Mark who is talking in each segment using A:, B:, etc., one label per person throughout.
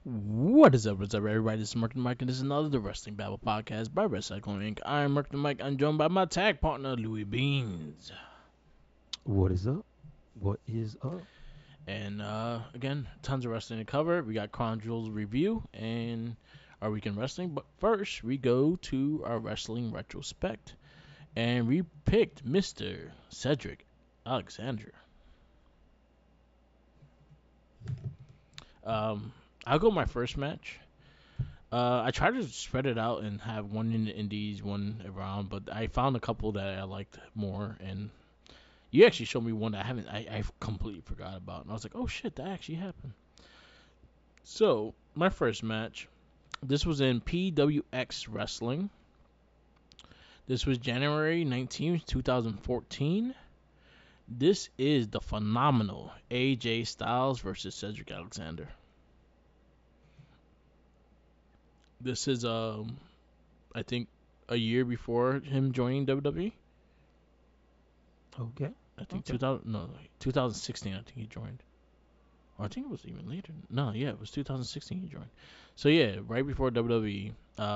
A: What is up, everybody? This is Merc the Mike, and this is another The Wrestling Babble podcast by Wrestling Inc. I'm Merc the Mike. I'm joined by my tag partner, Louis Beans.
B: What is up? What is up?
A: And again, tons of wrestling to cover. We got Crown Jewels review and our weekend wrestling. But first, we go to our wrestling retrospect. And we picked Mr. Cedric Alexander. Um, I'll go my first match. I tried to spread it out and have one in the Indies, one around, but I found a couple that I liked more. And you actually showed me one that I completely forgot about, and I was like, oh shit, that actually happened. So my first match, this was in PWX Wrestling. This was January 19th, 2014. This is the phenomenal AJ Styles versus Cedric Alexander. This is I think a year before him joining WWE.
B: Okay.
A: I think
B: Okay.
A: 2000 no 2016. I think he joined. Or I think it was even later. No, yeah, it was 2016 he joined. So yeah, right before WWE,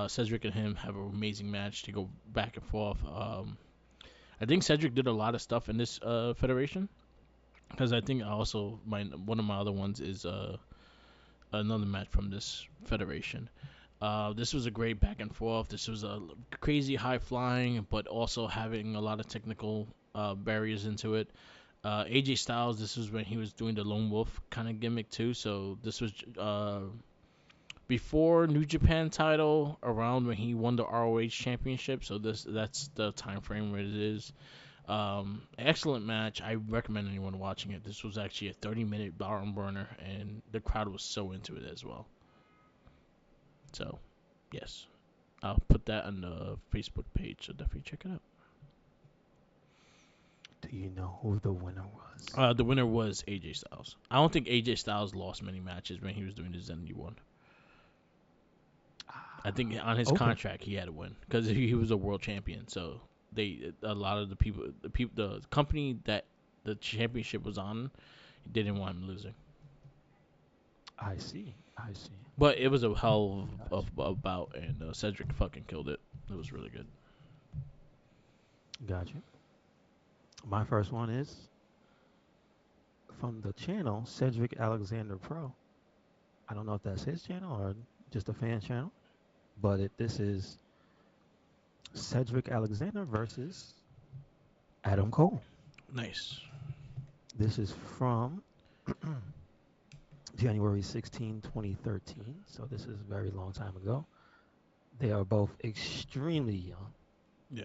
A: Cedric and him have an amazing match to go back and forth. I think Cedric did a lot of stuff in this federation because I think also my one of my other ones is another match from this federation. This was a great back and forth. This was a crazy high flying, but also having a lot of technical barriers into it. AJ Styles, this was when he was doing the lone wolf kind of gimmick too. So this was before New Japan title, around when he won the ROH championship. So that's the time frame where it is. Excellent match. I recommend anyone watching it. This was actually a 30-minute barn burner, and the crowd was so into it as well. So, yes, I'll put that on the Facebook page. So definitely check it out.
B: Do you know who the winner was?
A: The winner was AJ Styles. I don't think AJ Styles lost many matches when he was doing the Zendy one. I think on his
B: Okay.
A: contract he had to win because he was a world champion. So they a lot of the company that the championship was on didn't want him losing.
B: I see. I see.
A: But it was a hell
B: Gotcha.
A: of bout, and Cedric fucking killed it. It was really good.
B: Gotcha. My first one is from the channel Cedric Alexander Pro. I don't know if that's his channel or just a fan channel, but this is Cedric Alexander versus Adam Cole.
A: Nice.
B: This is from January 16, 2013. So this is a very long time ago. They are both extremely young.
A: Yeah.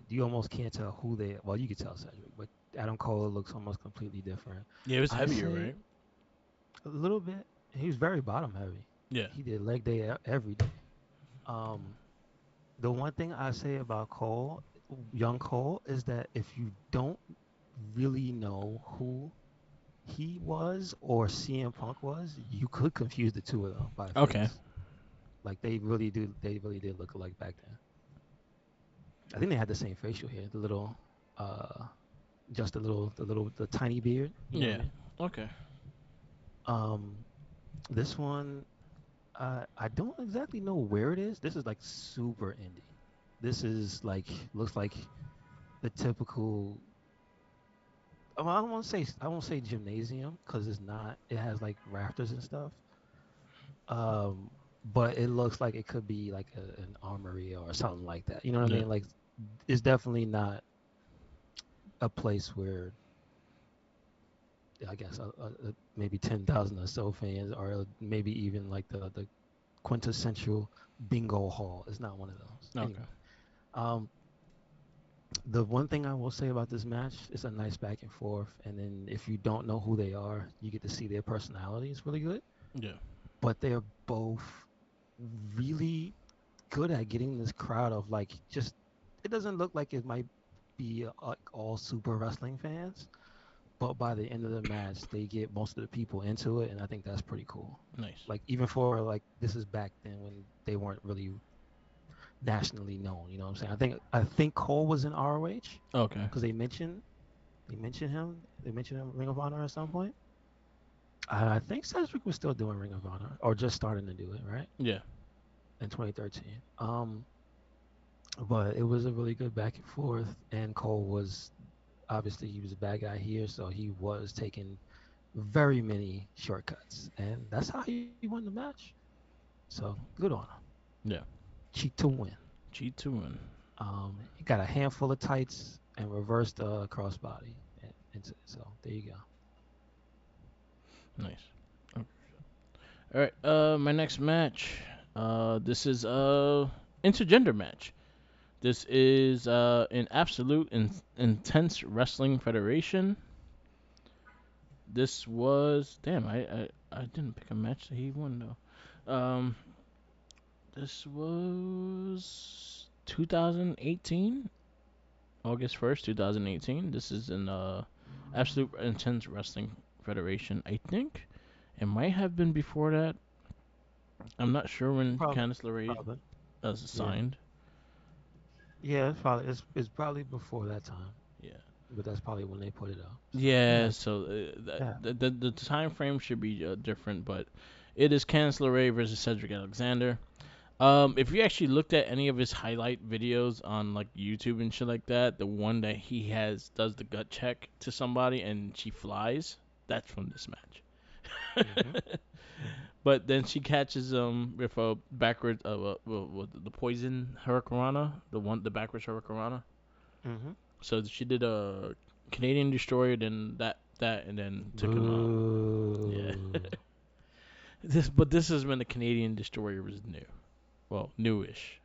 B: You almost can't tell who they. Well, you can tell Cedric, but Adam Cole looks almost completely different.
A: Yeah, it was
B: I
A: heavier,
B: say
A: right?
B: a little bit. He was very bottom heavy.
A: Yeah.
B: He did leg day every day. Um, the one thing I say about Cole, young Cole, is that if you don't really know who he was or CM Punk was, you could confuse the two of them by
A: Okay.
B: face. Like they really do. They really did look alike back then. I think they had the same facial hair, the little, uh, just the tiny beard. You know what I
A: Yeah.
B: mean?
A: Okay.
B: Um, this one, I don't exactly know where it is. This is like super indie. This is like looks like the typical. Well, I won't say gymnasium because it's not. It has like rafters and stuff. Um, but it looks like it could be like an armory or something like that. You know what I
A: Yeah.
B: mean? Like it's definitely not a place where I guess maybe 10,000 or so fans, or maybe even like the quintessential bingo hall. It's not one of those.
A: Okay.
B: Anyway, um, the one thing I will say about this match is a nice back and forth, and then if you don't know who they are, you get to see their personality. It's really good,
A: Yeah.
B: but they're both really good at getting this crowd of like just. It doesn't look like it might be like all super wrestling fans, but by the end of the match, they get most of the people into it, and I think that's pretty cool.
A: Nice.
B: Like even for like this is back then when they weren't really nationally known. You know what I'm saying? I think Cole was in ROH
A: Okay.
B: because they mentioned him. They mentioned him in Ring of Honor at some point. I think Cedric was still doing Ring of Honor or just starting to do it, right?
A: Yeah.
B: In 2013. But it was a really good back and forth, and Cole was obviously he was a bad guy here, so he was taking very many shortcuts, and that's how he won the match. So good on him.
A: Yeah.
B: Cheat to win.
A: G2 and
B: He got a handful of tights and reversed crossbody. So there you go.
A: nice. All right. My next match. This is intergender match. This is an absolute intense wrestling federation. This was damn. I didn't pick a match that he won though. This was 2018, August 1st, 2018. This is an absolute intense wrestling federation. I think it might have been before that. I'm not sure when
B: Probably,
A: Candice LeRae
B: probably.
A: was
B: Yeah,
A: signed.
B: yeah. It's probably before that time,
A: Yeah.
B: but that's probably when they put it up. So
A: Yeah,
B: yeah,
A: so
B: yeah.
A: the time frame should be different, but it is Candice LeRae versus Cedric Alexander. If you actually looked at any of his highlight videos on like YouTube and shit like that, the one that he has does the gut check to somebody and she flies, that's from this match.
B: Mhm, mhm,
A: But then she catches with a backwards with the poison hurricanrana, the backwards hurricanrana.
B: mhm.
A: So she did a Canadian destroyer, then that and then took him out. Yeah.
B: Boo.
A: This is when the Canadian destroyer was new. Well, newish,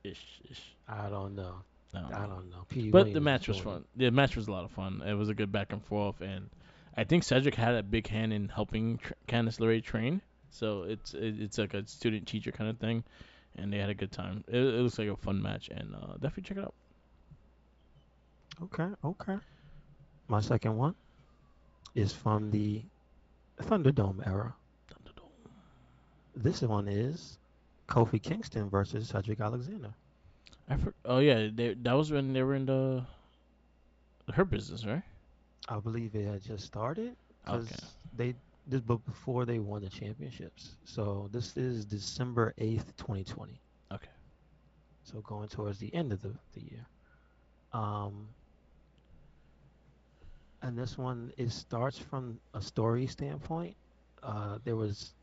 A: ish.
B: I don't know.
A: I don't
B: I
A: know.
B: don't know. Pete
A: But the
B: Williams was
A: match was
B: doing it.
A: fun. The match was a lot of fun. It was a good back and forth, and I think Cedric had a big hand in helping Candice LeRae train. So it's like a student teacher kind of thing, and they had a good time. It looks like a fun match, and definitely check it out.
B: Okay, okay. My second one is from the Thunderdome era. This one is Kofi Kingston versus Cedric Alexander.
A: Oh yeah, that was when they were in her business, right?
B: I believe it had just started
A: Okay,
B: because they this but before they won the championships. So this is December 8th, 2020.
A: okay.
B: So going towards the end of the year. Um, and this one it starts from a story standpoint. There was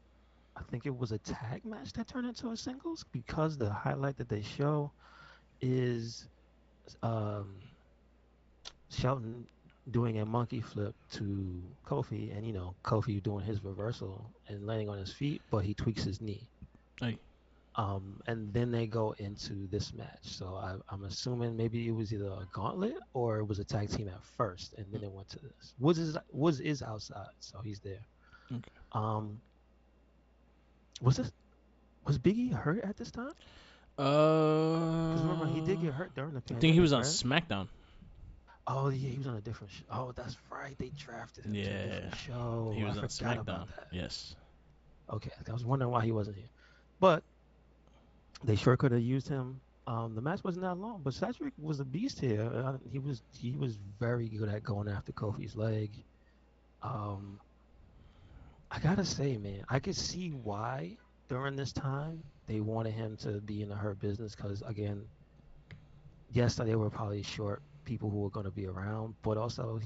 B: I think it was a tag match that turned into a singles because the highlight that they show is um, Shelton doing a monkey flip to Kofi, and Kofi doing his reversal and landing on his feet, but he tweaks his knee.
A: Hey,
B: And then they go into this match. So I'm assuming maybe it was either a gauntlet or it was a tag team at first, and then it went to this. Woods is outside, so he's there.
A: okay.
B: Um, was this was Biggie hurt at this time? Because remember he did get hurt during the
A: I think he
B: pandemic,
A: was on
B: right?
A: SmackDown.
B: Oh yeah, he was on a different show. Oh, that's right. They drafted him to a
A: Yeah,
B: different
A: he
B: show. I
A: was on
B: forgot about
A: SmackDown.
B: that.
A: Yes.
B: Okay, I was wondering why he wasn't here, but they sure could have used him. The match wasn't that long, but Cedric was a beast here. He was very good at going after Kofi's leg. Um, I gotta say, man, I could see why during this time they wanted him to be in the Hurt Business because again, yes, they were probably short people who were going to be around, but also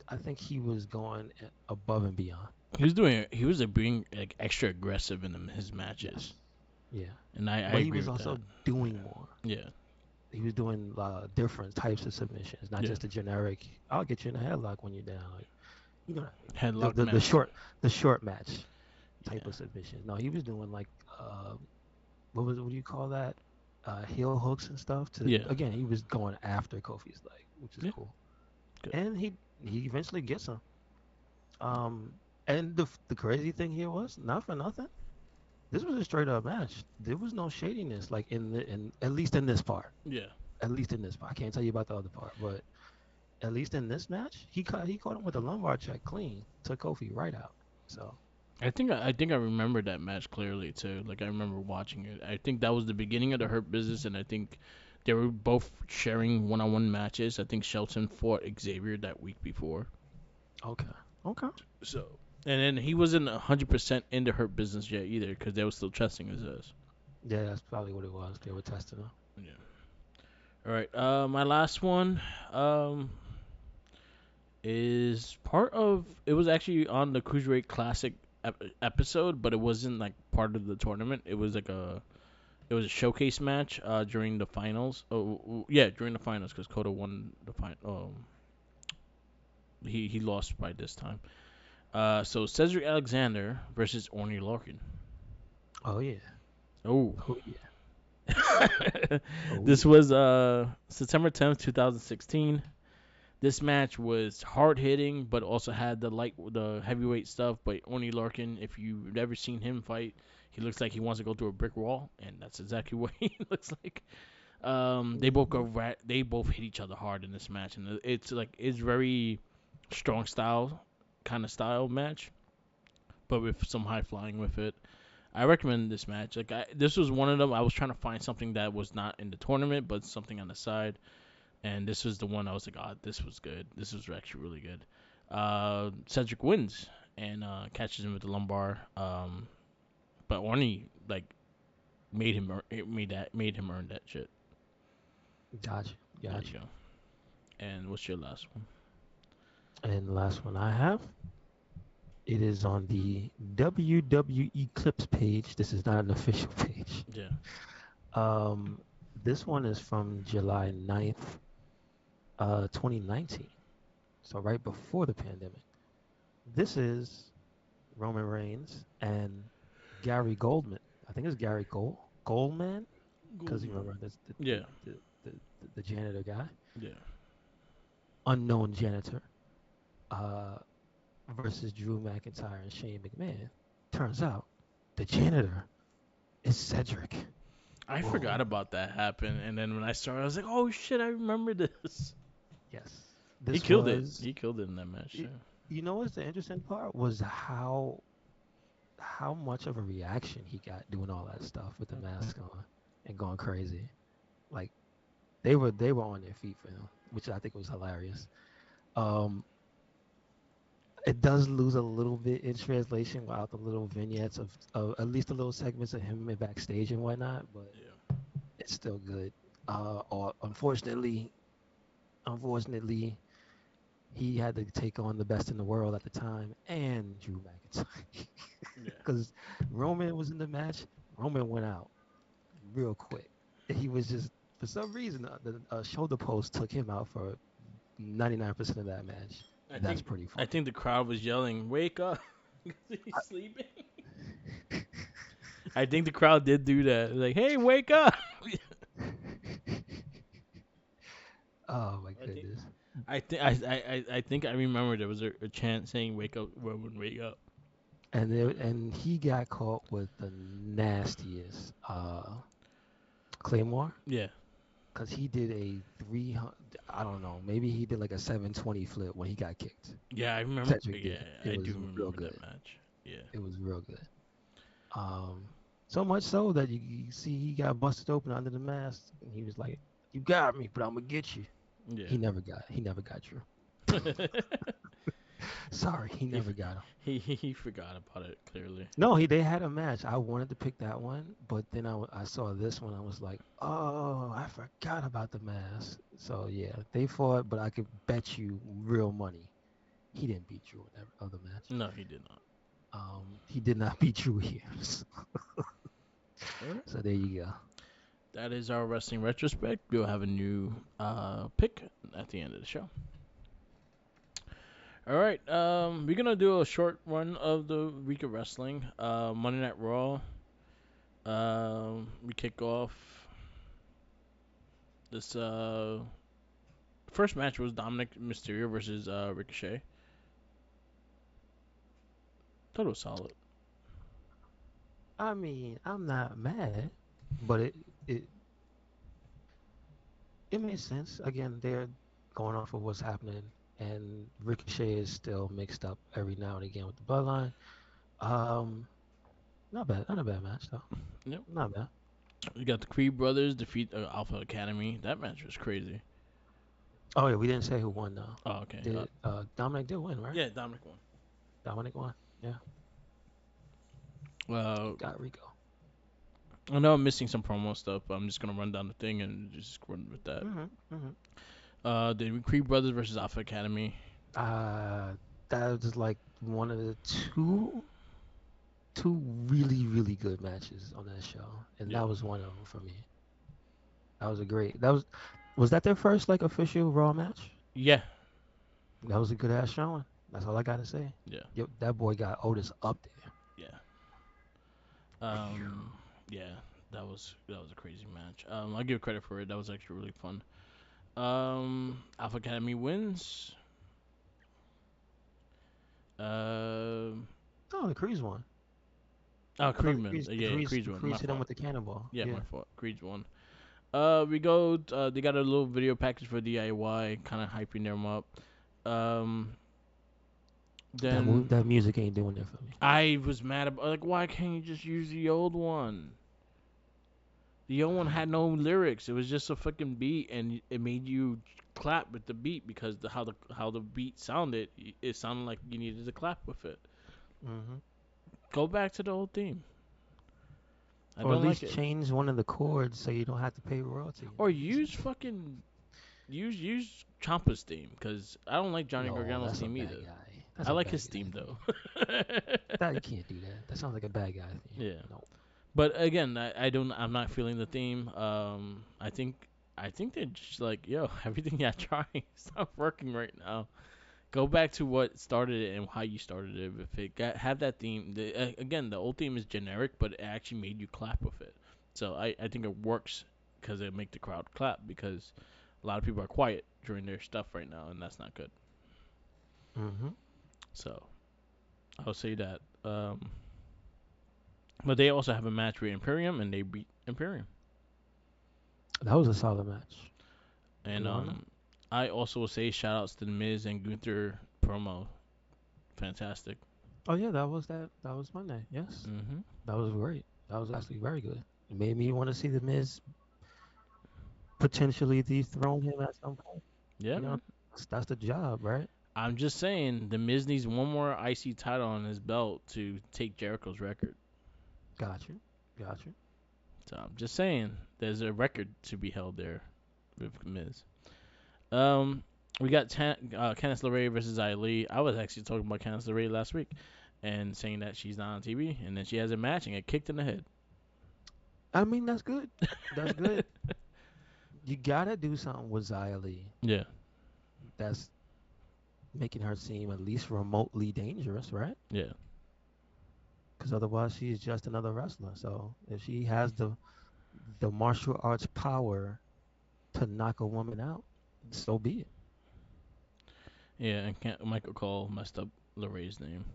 B: I think he was going above and beyond.
A: He was being like extra aggressive in his matches,
B: Yes. Yeah.
A: and I
B: But he
A: agree
B: was
A: with that.
B: also doing more.
A: Yeah,
B: He was doing different types of submissions, not
A: yeah.
B: just a generic, I'll get you in a headlock when you're down. Like, you know, the,
A: Headlock
B: the, the
A: master.
B: short the short match type
A: Yeah,
B: of submission. No, he was doing like, what do you call that? Heel hooks and stuff.
A: yeah,
B: Again, he was going after Kofi's leg, which is
A: yeah.
B: cool.
A: Good.
B: And he eventually gets him. Um, and the crazy thing here was, not for nothing, this was a straight up match. There was no shadiness, like in at least in this part.
A: Yeah.
B: At least in this part, I can't tell you about the other part, but at least in this match, he caught him with a lumbar check clean, took Kofi right out. So
A: I think I remember that match clearly too. Like I remember watching it. I think that was the beginning of the Hurt Business, and I think they were both sharing one-on-one matches. I think Shelton fought Xavier that week before.
B: okay, okay,
A: So. And then he wasn't 100% into Hurt Business yet either, because they were still testing his ass.
B: Yeah, that's probably what it was. They were testing him.
A: Yeah. All right. My last one. Um, is part of it was actually on the Cruiserweight Classic episode, but it wasn't like part of the tournament. It was a showcase match during the finals. Oh yeah, during the finals because Kota won the final. He lost by this time. So Cedric Alexander versus Orny Larkin.
B: Oh yeah.
A: Oh,
B: Oh yeah. Oh
A: this
B: yeah.
A: was September 10th, 2016. This match was hard hitting, but also had the heavyweight stuff. But Oni Larkin, if you've never seen him fight, he looks like he wants to go through a brick wall, and that's exactly what he looks like.
B: Mhm.
A: They both hit each other hard in this match, and it's very strong style kind of style match, but with some high flying with it. I recommend this match. This was one of them. I was trying to find something that was not in the tournament, but something on the side, and this was the one I was like, oh, this was good. This was actually really good. Cedric wins and catches him with the lumbar. But Orny like made him earn that shit.
B: Gotcha.
A: There you
B: Gotcha.
A: go. And what's your last one?
B: And the last one I have, it is on the WWE Clips page. This is not an official page.
A: Yeah.
B: Um, this one is from July 9th, 2019. So right before the pandemic. This is Roman Reigns and Gary Goldman. I think it's Gary Goldman, because you
A: Goldman.
B: remember this
A: Yeah.
B: the, the janitor guy,
A: Yeah.
B: unknown janitor, uh, versus Drew McIntyre and Shane McMahon. Turns out the janitor is Cedric.
A: I forgot
B: Whoa.
A: about that happen, and then when I started, I was like, "Oh shit, I remember this."
B: Yes.
A: He
B: This
A: killed it.
B: was
A: He killed it in that match
B: y-
A: too.
B: you know what's the interesting part was how much of a reaction he got doing all that stuff with the mask on and going crazy. Like they were on their feet for him, which I think was hilarious. Um, it does lose a little bit in translation without the little vignettes of at least the little segments of him in backstage and whatnot, but
A: Yeah.
B: it's still good. Or unfortunately, he had to take on the best in the world at the time and Drew McIntyre
A: Yeah.
B: because Roman was in the match. Roman went out real quick. He was just for some reason the shoulder post took him out for 99% of that match.
A: I
B: That's
A: think
B: pretty
A: I
B: funny.
A: think the crowd was yelling, "Wake up!" because he's sleeping. I think the crowd did do that. Like, "Hey, wake up!"
B: Oh my
A: I think
B: goodness.
A: I think I remember there was a chant saying "Wake up, Roman, wake up."
B: And he got caught with the nastiest claymore
A: Yeah.
B: because he did a 300. I don't know. Maybe he did like a 720 flip when he got kicked.
A: Yeah, I remember.
B: Cedric
A: Yeah,
B: did. It
A: I do
B: was real
A: remember
B: good.
A: that match. Yeah.
B: It was real good. Um, so much so that you see he got busted open under the mask, and he was like, "You got me, but I'm gonna get you."
A: Yeah.
B: He never got Drew. Sorry, he
A: he,
B: never got him.
A: he forgot about it clearly.
B: No, they had a match. I wanted to pick that one, but then I saw this one. I was like, oh, I forgot about the mask. So yeah, they fought, but I could bet you real money he didn't beat Drew in that other match.
A: No, he did not.
B: He did not beat Drew here.
A: All right.
B: So there you go.
A: That is our wrestling retrospect. We'll have a new pick at the end of the show. All right. We're gonna do a short run of the week of wrestling. Monday Night Raw. We kick off this. First match was Dominic Mysterio versus Ricochet. Thought it was solid.
B: I mean, I'm not mad, but it it makes sense. Again, they're going off of what's happening, and Ricochet is still mixed up every now and again with the bloodline. Um, not a bad match though.
A: Yep.
B: Not bad.
A: You got the Creed brothers defeat Alpha Academy. That match was crazy.
B: Oh yeah, we didn't say who won though.
A: Oh, okay.
B: Did Dominic did win, right?
A: Yeah, Dominic won.
B: Dominic won. Yeah,
A: Uh,
B: got Rico.
A: I know I'm missing some promo stuff, but I'm just gonna run down the thing and just run with that.
B: Mhm.
A: The Creed Brothers versus Alpha Academy.
B: Uh, that was like one of the two really good matches on that show, and
A: Yeah,
B: that was one of them for me. That was a great. Was that their first like official Raw match?
A: yeah,
B: That was a good ass showing. That's all I gotta say.
A: yeah,
B: Yo, that boy got Otis up there.
A: yeah. Um, yeah, that was a crazy match. I give credit for it. That was actually really fun. Alpha Academy wins. Um,
B: Oh, the Crease one. I thought
A: Creed wins.
B: The
A: Yeah, Creed's
B: The
A: won. My
B: Crease hit him
A: fault.
B: with the cannonball.
A: Yeah, my
B: Yeah.
A: fault. Creed's won. We go. They got a little video package for DIY, kind of hyping them up. Um, then
B: That music ain't doing it for me.
A: I was mad about like, why can't you just use the old one? The old one had no lyrics. It was just a fucking beat, and it made you clap with the beat because how the beat sounded. It sounded like you needed to clap with it.
B: Hmm.
A: Go back to the old theme. I
B: Or at
A: don't like
B: least
A: it.
B: change one of the chords so you don't have to pay royalty.
A: Or use Champa's theme because I don't like Johnny
B: No,
A: Gargano's
B: that's a
A: theme
B: bad
A: either.
B: guy. That's
A: I
B: a
A: like
B: bad
A: his
B: guy
A: theme though.
B: theme. That you can't do that. That sounds like a bad guy theme.
A: Yeah,
B: No.
A: but again, I don't. I'm not feeling the theme. I think they're just like, yo, everything you're trying is not working right now. Go back to what started it and how you started it. If it had that theme, again, the old theme is generic, but it actually made you clap with it. So I think it works because it make the crowd clap because a lot of people are quiet during their stuff right now, and that's not good.
B: Hmm.
A: So I'll say that. But they also have a match with Imperium, and they beat Imperium.
B: That was a solid match.
A: And
B: Good on them.
A: I also will say shout outs to the Miz and Gunther promo. Fantastic.
B: Oh yeah, that was Monday. Yes,
A: Mhm.
B: that was great. That was actually very good. It made me want to see the Miz potentially dethrone him at some point.
A: Yeah,
B: You know,
A: man.
B: that's the job, right?
A: I'm just saying the Miz needs one more IC title on his belt to take Jericho's record.
B: Got you. Got you.
A: So I'm just saying there's a record to be held there with Miz. Um, we got Candice LeRae versus Ali. I was actually talking about Candice LeRae last week and saying that she's not on TV, and then she has a match and get kicked in the head.
B: I mean, that's good. That's good. You gotta do something with Xia Li.
A: Yeah,
B: That's making her seem at least remotely dangerous, right?
A: yeah,
B: Because otherwise, she's just another wrestler. So if she has the martial arts power to knock a woman out, so be it.
A: yeah. And Michael Cole messed up LeRae's name.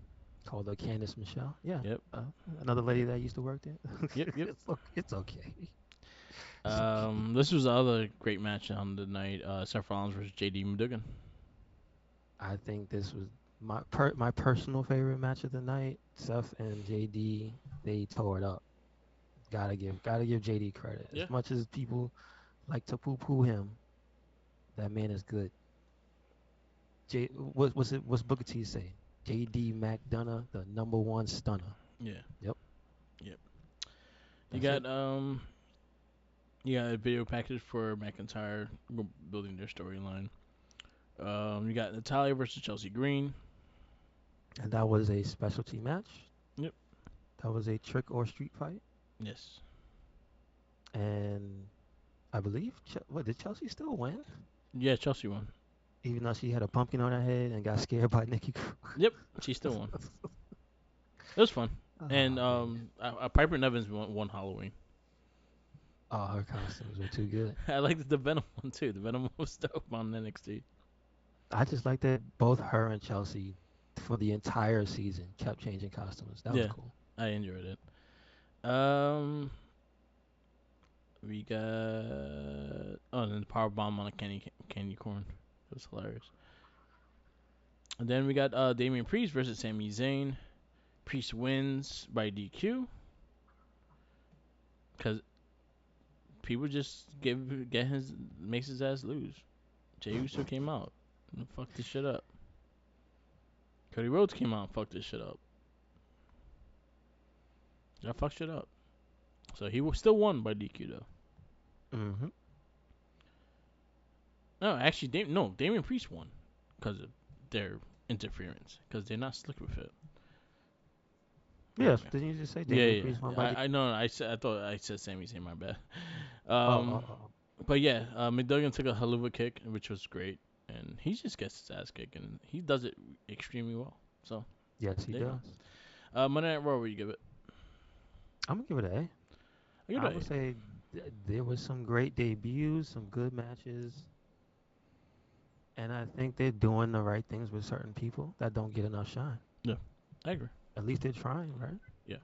B: Called her Candice Michelle. Yeah,
A: Yep,
B: uh, another lady that used to work there.
A: yep.
B: It's okay. It's okay.
A: This was the other great match on the night. Seth Rollins versus JD McDougan.
B: I think this was my personal favorite match of the night. Seth and JD, they tore it up. Gotta give JD credit.
A: Yeah,
B: As much as people like to poo poo him, that man is good. What's Booker T say? JD McDonough, the number one stunner.
A: yeah,
B: Yep,
A: yep. You
B: that's it.
A: got a video package for McIntyre building their storyline. You got Natalia versus Chelsea Green.
B: And that was a specialty match.
A: Yep.
B: That was a trick or street fight.
A: Yes.
B: And I believe, what, did Chelsea still win?
A: Yeah, Chelsea won.
B: Even though she had a pumpkin on her head and got scared by Nikki Cross.
A: Yep, she still won. It was fun. And
B: Oh, man.
A: Piper Nevins won Halloween.
B: Oh, her costumes were too good.
A: I liked the Venom one too. The Venom was dope on NXT.
B: I just like that both her and Chelsea for the entire season kept changing costumes. That was
A: Yeah,
B: cool.
A: I enjoyed it. We got and then the power bomb on a candy corn. It was hilarious. And then we got Damian Priest versus Sami Zayn. Priest wins by DQ because people just get his makes his ass lose. Jey Uso came out and fucked this shit up. Cody Rhodes came out and fucked this shit up. That fucked shit up. So he was still won by DQ though.
B: Mm-hmm.
A: No, actually, no, Damian Priest won because of their interference because they're not slick with it.
B: Yes.
A: Okay.
B: Didn't you just say
A: Yeah,
B: Damian
A: yeah.
B: Priest won
A: Yeah.
B: by D?
A: I know. I thought I said Sami Zayn. My bad.
B: Oh, oh,
A: Um,
B: oh.
A: but yeah, McDuggan took a haluva kick, which was great, and he just gets his ass kicked, and he does it extremely well. So
B: Yes, he
A: there you
B: does.
A: go. Monday Night Raw, what you give it?
B: I'm gonna give it an A.
A: I give
B: I
A: it
B: would say there was some great debuts, some good matches, and I think they're doing the right things with certain people that don't get enough shine.
A: a. Yeah, I agree.
B: At least they're trying, right?
A: Yeah.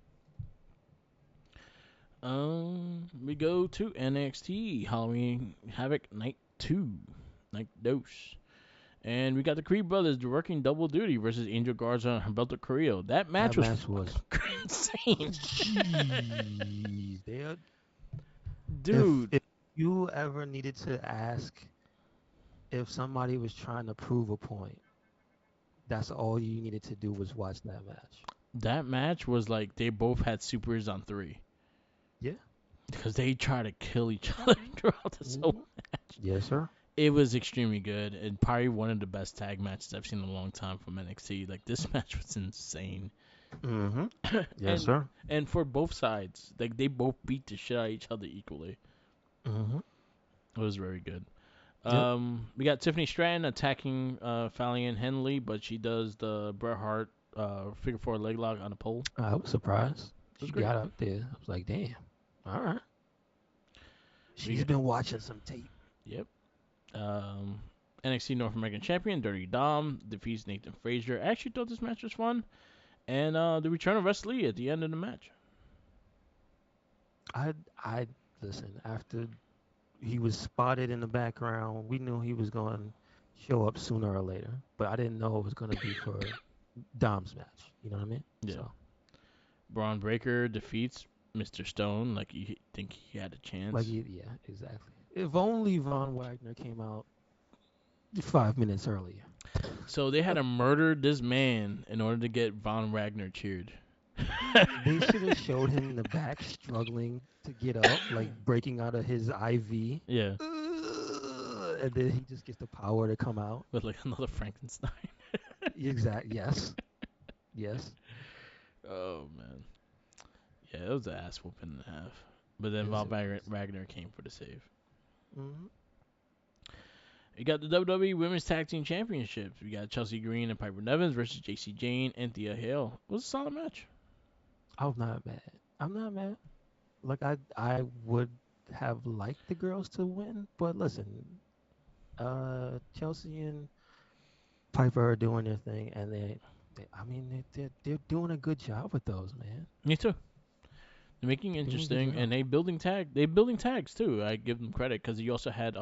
A: We go to NXT Halloween Havoc Night 2, Night Dose. And we got the Creed brothers working double duty versus Angel Garza and Humberto Carrillo. That match
B: That
A: was
B: match was
A: insane.
B: jeez.
A: Dude,
B: If you ever needed to ask if somebody was trying to prove a point, that's all you needed to do was watch that match.
A: that match was like they both had supers on three.
B: Yeah.
A: Because they try to kill each other throughout this whole
B: Mhm.
A: match.
B: Yes, sir.
A: It was extremely good and probably one of the best tag matches I've seen in a long time from NXT. Like this match was insane.
B: Mm-hmm. Yes,
A: and
B: sir.
A: and for both sides, like they both beat the shit out of each other equally.
B: Mm-hmm.
A: It was very good.
B: Yep.
A: We got Tiffany Stratton attacking Fallon Henley, but she does the Bret Hart figure four leg lock on a pole.
B: I was surprised.
A: It was
B: She
A: great.
B: got up there. I was like, damn. All right.
A: We
B: She's
A: got,
B: been watching some tape.
A: yep. Um, NXT North American Champion Dirty Dom defeats Nathan Frazier. I actually thought this match was fun, and the return of Wes Lee at the end of the match.
B: I listen. After he was spotted in the background, we knew he was going to show up sooner or later, but I didn't know it was going to be for Dom's match. You know what I mean?
A: Yeah.
B: So,
A: Braun Breaker defeats Mr. Stone. Like you think he had a
B: like,
A: chance.
B: yeah, exactly. If only Von Wagner came out 5 minutes earlier.
A: So they had to murder this man in order to get Von Wagner cheered.
B: They should have showed him in the back struggling to get up, like breaking out of his IV.
A: Yeah,
B: And then he just gets the power to come out.
A: with like another Frankenstein.
B: Exact. Yes. Yes.
A: Oh man, yeah, it was an ass whooping and a half. But then
B: Yes,
A: Von
B: it was.
A: Wagner came for the save.
B: Hmm.
A: You got the WWE Women's Tag Team Championships. We got Chelsea Green and Piper Nevins versus JC Jane and Thea Hale. It was a solid match.
B: I'm not mad. I'm not mad. Like I would have liked the girls to win, but listen, Chelsea and Piper are doing their thing, and I mean, they're doing a good job with those, man.
A: Me too. They're making it
B: Doing a good
A: interesting,
B: job.
A: and they building tags too. I give them credit because you also had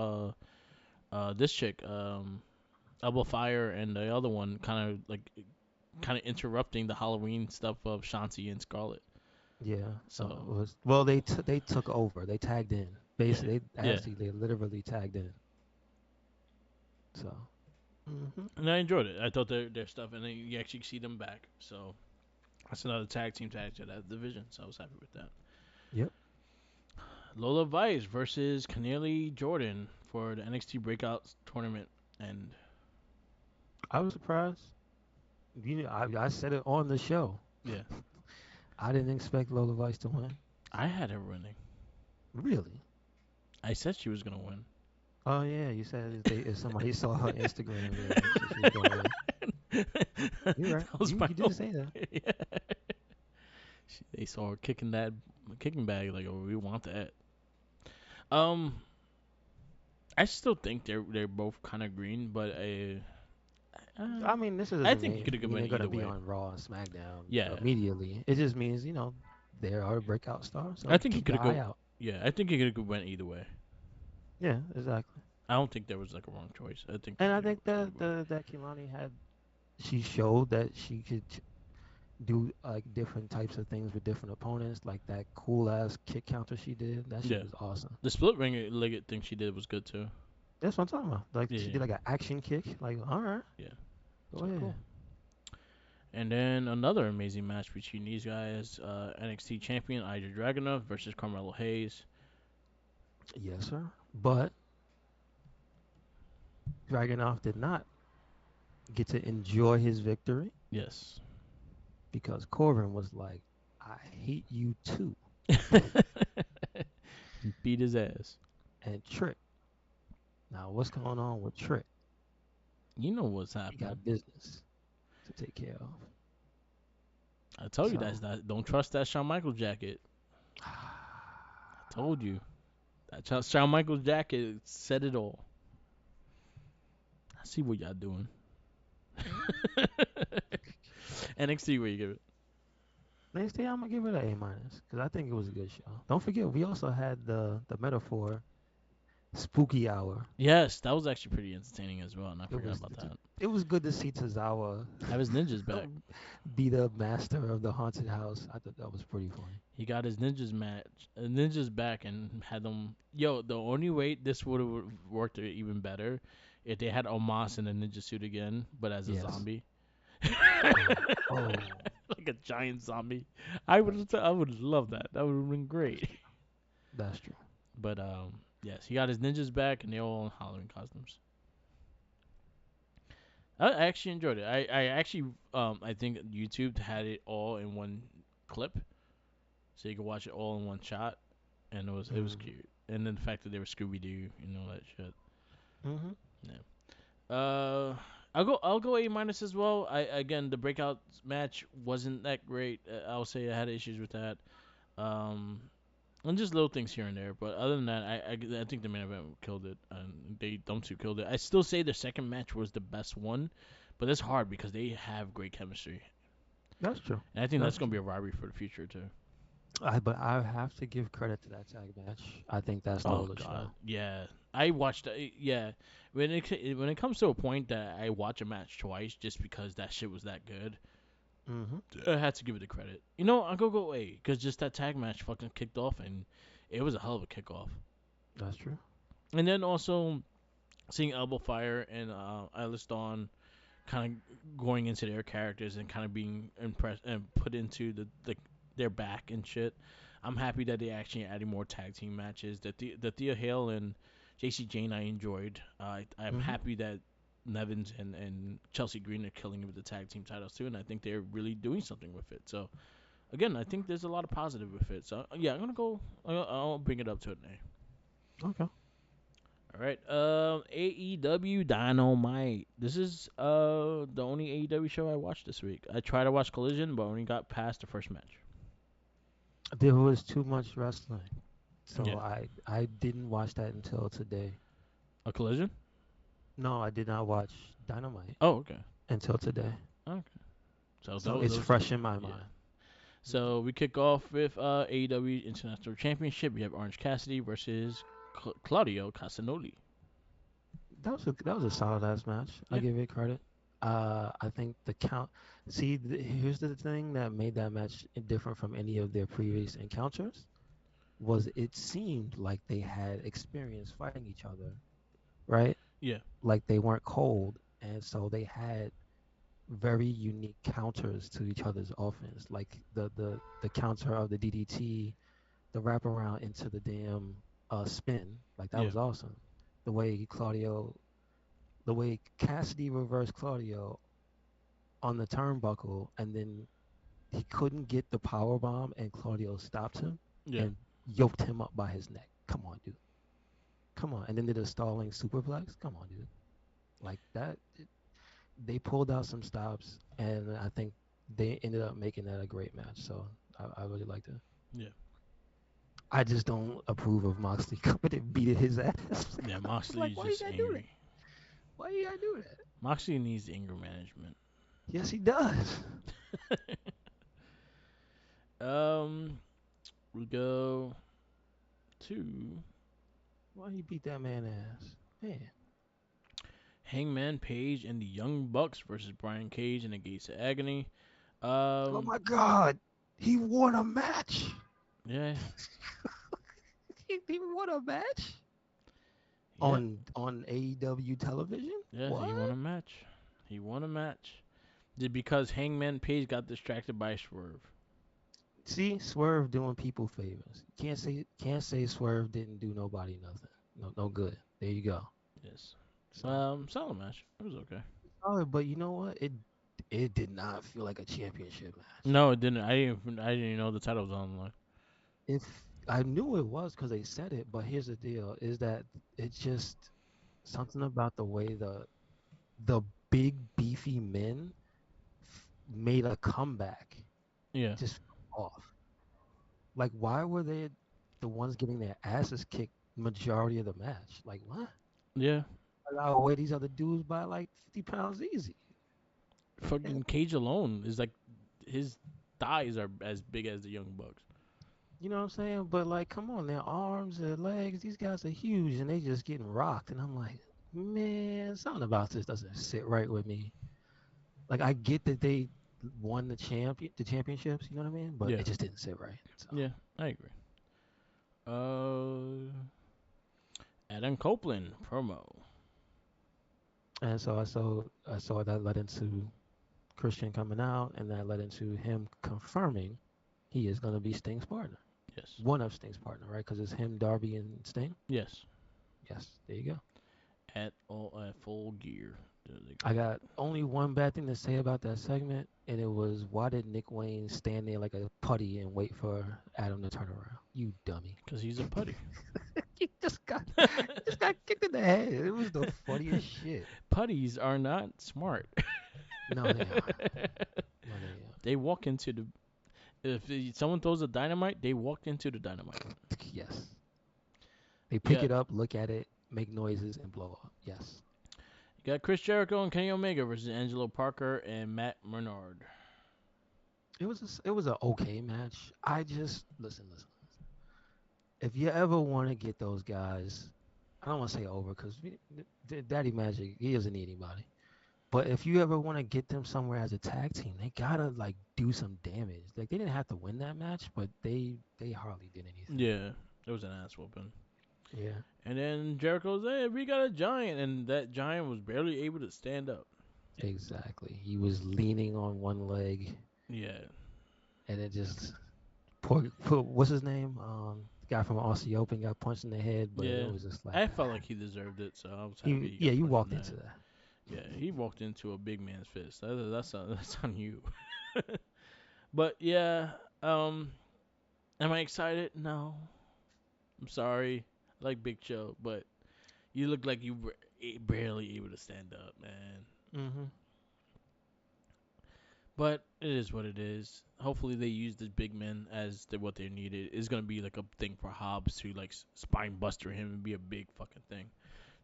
A: this chick Elbow Fire and the other one kind of interrupting the Halloween stuff of Shanti and Scarlet.
B: Yeah. It
A: So
B: was well. They took over. They tagged in.
A: yeah,
B: Basically,
A: yeah,
B: they literally tagged in. So. Hmm.
A: and I enjoyed it. I thought their stuff, and then you actually see them back. So that's another tag team tag to that division. So I was happy with that.
B: Yep.
A: Lola Vice versus Kenneally Jordan for the NXT Breakout Tournament, and
B: I was surprised. You know, I said it on the show.
A: yeah,
B: I didn't expect Lola Vice to win.
A: I had her winning.
B: Really?
A: I said she was gonna win.
B: Oh yeah, you said if somebody saw her Instagram, yeah, she was gonna win. You're right.
A: That was
B: You
A: my
B: did say that.
A: yeah. They saw her kicking bag like, oh, we want that. Um, I still think they're both kind of green, but
B: I mean, this
A: I
B: doesn't
A: think it could have
B: mean
A: went
B: they're gonna
A: either
B: be
A: way.
B: on Raw and SmackDown
A: Yeah,
B: immediately. It just means they are a breakout star.
A: I
B: So
A: think he
B: keep
A: could
B: your
A: have
B: eye
A: go.
B: out.
A: Yeah, I think he could have went either way.
B: Yeah, exactly.
A: I don't think there was like a wrong choice. I think
B: And I
A: they
B: think
A: could
B: that
A: have gone.
B: that Kimani she showed that she could do like different types of things with different opponents, like that cool ass kick counter she did. That shit
A: Yeah,
B: was awesome.
A: the split ring legged thing she did was good too.
B: That's what I'm talking about. Like
A: Yeah,
B: she
A: yeah,
B: did like an action kick. Like, all right,
A: yeah.
B: go
A: So
B: ahead.
A: cool. And then another amazing match between these guys: NXT champion Ilja Dragunov versus Carmelo Hayes.
B: Yes, sir. But Dragunov did not get to enjoy his victory
A: Yes.
B: because Corbin was like, "I hate you too,"
A: Beat his ass.
B: and Trick. Now, what's going on with Trick?
A: You know what's
B: He
A: happening.
B: got business to take care of.
A: I told you
B: So,
A: that. Don't trust that Shawn Michaels jacket. I told you that Shawn Michaels jacket said it all. I see what y'all doing. NXT, where you give it?
B: next day I'm gonna give it an A minus because I think it was a good show. Don't forget, we also had the metaphor spooky hour.
A: Yes, that was actually pretty entertaining as well, and I
B: It
A: forgot
B: was
A: about that.
B: it was good to see Tozawa
A: Have his ninjas back.
B: be the master of the haunted house. I thought that was pretty funny.
A: He got his ninjas back, and had them. Yo, the only way this would have worked even better if they had Omos in a ninja suit again, but as a
B: Yes.
A: zombie,
B: Oh,
A: like a giant zombie. I would love that. That would have been
B: that's
A: great.
B: true. That's true.
A: But yes, he got his ninjas back, and they all in Halloween costumes. I actually enjoyed it. I actually I think YouTube had it all in one clip, so you could watch it all in one shot, and it was
B: Mm.
A: cute. And then the fact that they were Scooby Doo, that shit.
B: Mhm.
A: Yeah. I'll go A minus as well. I again the breakout match wasn't that great. I'll say I had issues with that. Um, and just little things here and there. But other than that, I think the main event killed it, and them two killed it. I still say the second match was the best one, but it's hard because they have great chemistry,
B: That's true.
A: and I think
B: That's
A: that's gonna be
B: true.
A: a rivalry for the future too.
B: But I have to give credit to that tag match. I think that
A: Oh
B: stole the
A: God,
B: show.
A: yeah. I watched. Yeah, when it comes to a point that I watch a match twice just because that shit was that good,
B: Mhm.
A: I had to give it the credit. I'll go A because just that tag match fucking kicked off, and it was a hell of a kickoff.
B: That's true.
A: And then also seeing Elbow Fire and Alice Dawn kind of going into their characters and kind of being impressed and put into their back and shit. I'm happy that they actually added more tag team matches. The Thea Hale and JC Jane I enjoyed. I'm
B: Mhm.
A: happy that Nevins and Chelsea Green are killing it with the tag team titles too, and I think they're really doing something with it. So again, I think there's a lot of positive with it. So yeah, I'm gonna go. I'll bring it up to an A.
B: Okay.
A: All right. AEW Dynamite. This is the only AEW show I watched this week. I tried to watch Collision, but only got past the first match.
B: There was too much wrestling, so
A: Yeah.
B: I didn't watch that until today.
A: A Collision?
B: No, I did not watch Dynamite
A: Oh, okay.
B: until today.
A: Okay. So
B: So it's
A: those are
B: fresh in my
A: yeah.
B: mind. Mhm.
A: So we kick off with AEW International Championship. We have Orange Cassidy versus Claudio Castagnoli.
B: That was a solid ass match. I
A: Yeah.
B: give it credit. I think the count. See, here's the thing that made that match different from any of their previous encounters was it seemed like they had experience fighting each other, right?
A: Yeah.
B: Like they weren't cold, and so they had very unique counters to each other's offense. Like the counter of the DDT, the wraparound into the damn spin. Like that
A: Yeah.
B: was awesome. The way Claudio the way Cassidy reversed Claudio on the turnbuckle, and then he couldn't get the power bomb, and Claudio stopped him
A: Yeah.
B: and yoked him up by his neck. Come on, dude. Come on. And then did a stalling superplex. Come on, dude. Like that. They pulled out some stops, and I think they ended up making that a great match. So I really liked it.
A: Yeah.
B: I just don't approve of Moxley coming and beating his ass.
A: Yeah.
B: I was like,
A: Moxley's
B: why you
A: just
B: gotta do that?
A: angry.
B: Why you gotta do that?
A: Moxley needs anger management.
B: Yes, he does.
A: um, we go to
B: Why he beat that man ass? Man.
A: Hangman Page and the Young Bucks versus Brian Cage and the Gates of Agony.
B: Oh
A: Um,
B: my God. He won a match.
A: yeah,
B: He won a match
A: yeah,
B: on AEW television.
A: yeah. He won
B: What?
A: a match. He won a match. Because Hangman Page got distracted by Swerve.
B: See, Swerve doing people favors. Can't say Swerve didn't do nobody nothing. No good. There you go.
A: Yes.
B: So
A: Solid match. It was okay.
B: solid, but you know what? It did not feel like a championship match.
A: No, it didn't. I didn't even know the title was on the line.
B: If I knew it was because they said it, but here's the deal: is that it's just something about the way the big beefy men made a comeback
A: Yeah.
B: just off. Like, why were they the ones getting their asses kicked majority of the match? Like, what?
A: Yeah.
B: I gotta weigh these other dudes by like 50 pounds easy. Yeah.
A: Fucking Cage alone is like his thighs are as big as the Young Bucks.
B: You know what I'm saying? But like, come on, their arms, their legs, these guys are huge and they just getting rocked. And I'm like, man, something about this doesn't sit right with me. Like, I get that they won the championships, you know what I mean? But
A: Yeah.
B: it just didn't sit right. So
A: Yeah. I agree. Adam Copeland promo.
B: and so I saw that led into Christian coming out, and that led into him confirming he is going to be Sting's partner.
A: Yes.
B: One of Sting's partner, right? Because it's him, Darby, and Sting.
A: Yes.
B: Yes, there you go.
A: At full gear.
B: I got only one bad thing to say about that segment, and it was why did Nick Wayne stand there like a putty and wait for Adam to turn around? You dummy!
A: Because he's a putty.
B: He just got kicked in the head. It was the funniest shit.
A: Putties are not smart.
B: No, they are. No, they are.
A: They walk into the. If someone throws a dynamite, they walk into the dynamite.
B: Yes. They pick
A: Yeah.
B: it up, look at it, make noises, and blow up. Yes.
A: You got Chris Jericho and Kenny Omega versus Angelo Parker and Matt Menard.
B: It was an okay match. I just listen. If you ever want to get those guys, I don't want to say over because Daddy Magic he doesn't need anybody. But if you ever want to get them somewhere as a tag team, they gotta like do some damage. Like they didn't have to win that match, but they hardly did anything.
A: Yeah, it was an ass whooping.
B: Yeah.
A: And then Jericho's, hey, we got a giant, and that giant was barely able to stand up.
B: Exactly. He was leaning on one leg,
A: Yeah,
B: and it just poor what's his name? The guy from Aussie Open got punched in the head, but it
A: yeah.
B: was just like
A: I felt like he deserved it, so I was happy
B: he
A: he
B: yeah,
A: got
B: you
A: punched in
B: walked
A: the
B: into
A: head.
B: that.
A: Yeah, he walked into a big man's fist. That's on you. But yeah, am I excited? No. I'm sorry. I like Big Show, but you look like you were barely able to stand up, man.
B: Mhm.
A: But it is what it is. Hopefully they use the big men as what they needed. It's gonna be like a thing for Hobbs to like spine buster him and be a big fucking thing.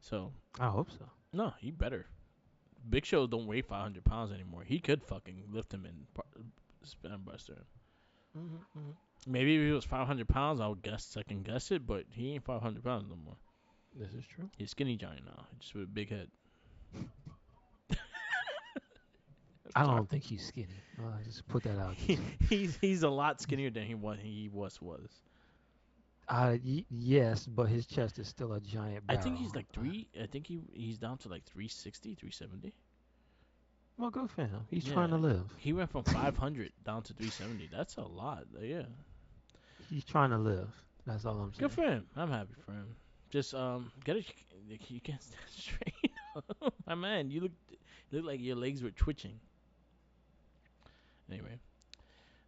A: So
B: I hope so.
A: no, he better. Big Show don't weigh 500 pounds anymore. He could fucking lift him and spine buster him.
B: Mhm.
A: Maybe if he was 500 pounds, I would guess I can guess it, but he ain't 500 pounds no more.
B: This is true.
A: He's skinny giant now, just with a big head.
B: I
A: Sorry.
B: don't think he's skinny. Just put that out
A: He,
B: there.
A: he's a lot skinnier than he was.
B: Yes, but his chest is still a giant
A: I think he's
B: barrel.
A: like three. I think he's down to like 360, 370.
B: Well, good for him. He's trying
A: Yeah,
B: to live.
A: he went from 500 down to 370. That's a lot. Yeah,
B: He's trying to live. That's all I'm
A: good
B: saying.
A: for him. I'm happy for him. Just get it. You can't stand straight. My man, you look like your legs were twitching. Anyway,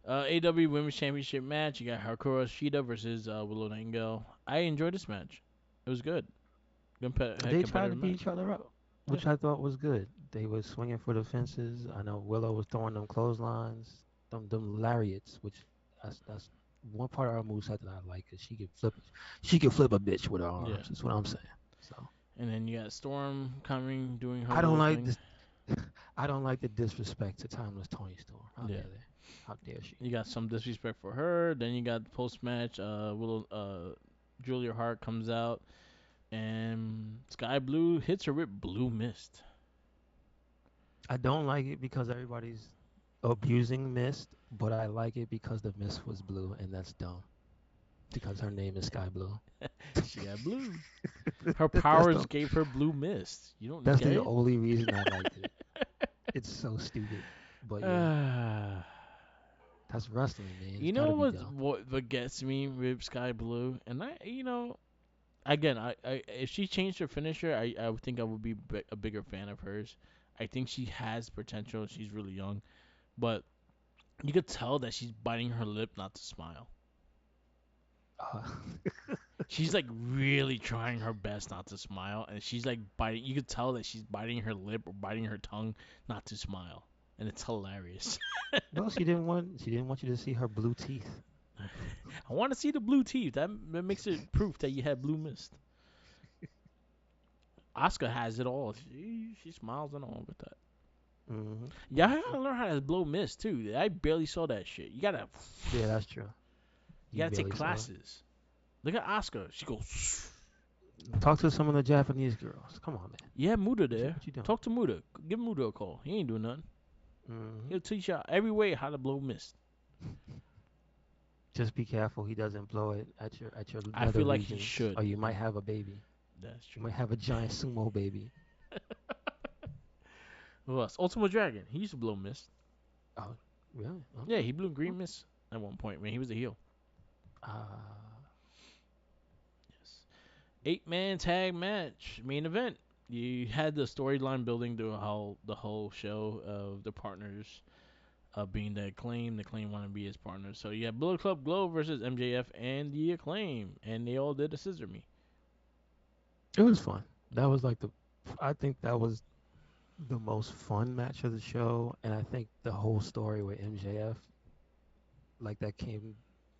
A: AW Women's Championship match. You got Hakura Shida versus Willow Nightingale. I enjoyed this match. It was good.
B: They tried to
A: Competitive
B: beat
A: match.
B: each other up,
A: Yeah.
B: which I thought was good. They were swinging for the fences. I know Willow was throwing them clotheslines, them lariats, which that's one part of her moveset that I like. Cause she could flip a bitch with her
A: Yeah.
B: arms. That's what I'm saying. So
A: And then you got Storm coming, doing her
B: I don't
A: little
B: like
A: thing.
B: this. I don't like the disrespect to Timeless Tony Storm. How
A: Yeah.
B: dare they? How dare she?
A: You got some disrespect for her. Then you got post match. Julia Hart comes out, and Sky Blue hits her with blue mist.
B: I don't like it because everybody's abusing Mist, but I like it because the Mist was blue, and that's dumb. Because her name is Sky Blue.
A: She got blue. Her
B: That's
A: powers
B: the
A: gave her blue mist. You don't
B: that's
A: get
B: the
A: it?
B: only reason I liked it. It's so stupid. But yeah,
A: Uh,
B: that's wrestling, man. It's
A: you
B: got to
A: know
B: be done.
A: what gets me with Sky Blue, and again, if she changed her finisher, I would think I would be a bigger fan of hers. I think she has potential. She's really young, but you could tell that she's biting her lip not to smile.
B: Uh,
A: She's like really trying her best not to smile, and she's like biting. You could tell that she's biting her lip or biting her tongue not to smile, and it's hilarious.
B: well, she didn't want you to see her blue teeth.
A: I want to see the blue teeth. That makes it proof that you had blue mist. Oscar has it all. She smiles and all with that. Yeah,
B: That's
A: I
B: true.
A: gotta learn how to blow mist too. I barely saw that shit.
B: Yeah, that's true.
A: You
B: You
A: gotta take
B: barely saw it.
A: classes. Look at Oscar. She goes.
B: Talk to some of the Japanese girls. Come on, man.
A: Yeah, Muda
B: What you
A: there.
B: what you doing?
A: Talk to Muda. Give Muda a call. He ain't doing nothing.
B: hmm
A: He'll teach you every way how to blow mist.
B: Just be careful he doesn't blow it at your
A: I
B: nether
A: feel like he
B: regions, or
A: should.
B: you might have a baby.
A: That's
B: You
A: true.
B: might have a giant sumo baby.
A: Who else? Ultimate Dragon. He used to blow mist.
B: Oh, really?
A: Yeah,
B: Okay.
A: he blew green
B: Okay.
A: mist at one point when he was a heel.
B: Uh,
A: Yes. 8-man tag match main event. You had the storyline building through the whole show of the partners being the Acclaim want to be his partners. So you had Bullet Club Glow versus MJF and the Acclaim, and they all did a scissor me.
B: it was fun. That was like I think that was the most fun match of the show, and I think the whole story with MJF, like that came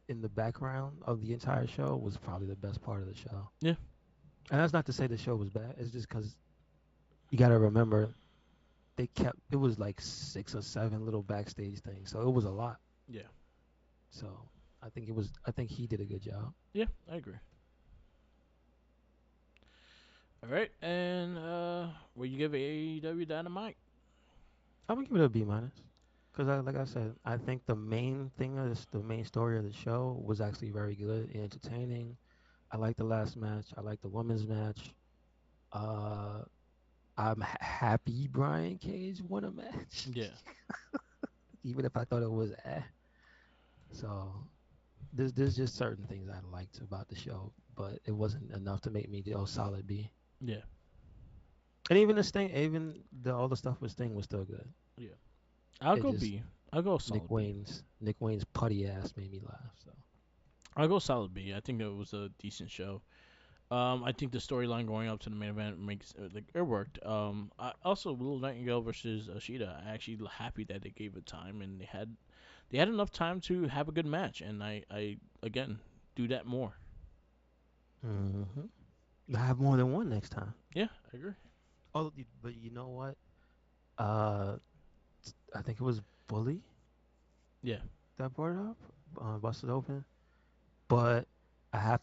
B: in the background of the entire show, was probably the best part of the show.
A: Yeah,
B: And that's not to say the show was bad. It's just because you got to remember they kept it was like 6 or 7 little backstage things, so it was a lot.
A: yeah,
B: So I think he did a good job.
A: yeah. I agree. All right, and what you give AEW Dynamite?
B: I'm gonna give it a B minus. Because like I said, I think the main thing of the main story of the show was actually very good and entertaining. I like the last match. I like the women's match. Uh, I'm happy Brian Cage won a match,
A: Yeah,
B: even if I thought it was eh. So there's just certain things I liked about the show, but it wasn't enough to make me go solid B.
A: yeah,
B: And even the Sting, even the all the stuff with Sting was still good.
A: yeah. I'll
B: It
A: go
B: just
A: B. I'll go solid B.
B: Nick Wayne's putty ass made me laugh. So
A: I'll go solid B. I think it was a decent show. I think the storyline going up to the main event makes like it worked. I also Little Nightingale versus Ashita. I actually happy that they gave it time and they had enough time to have a good match. And I again do that more.
B: hmm I have more than one next time.
A: Yeah, I agree.
B: Oh, but you know what? Uh, I think it was Bully
A: Yeah,
B: that brought it up, busted open. But I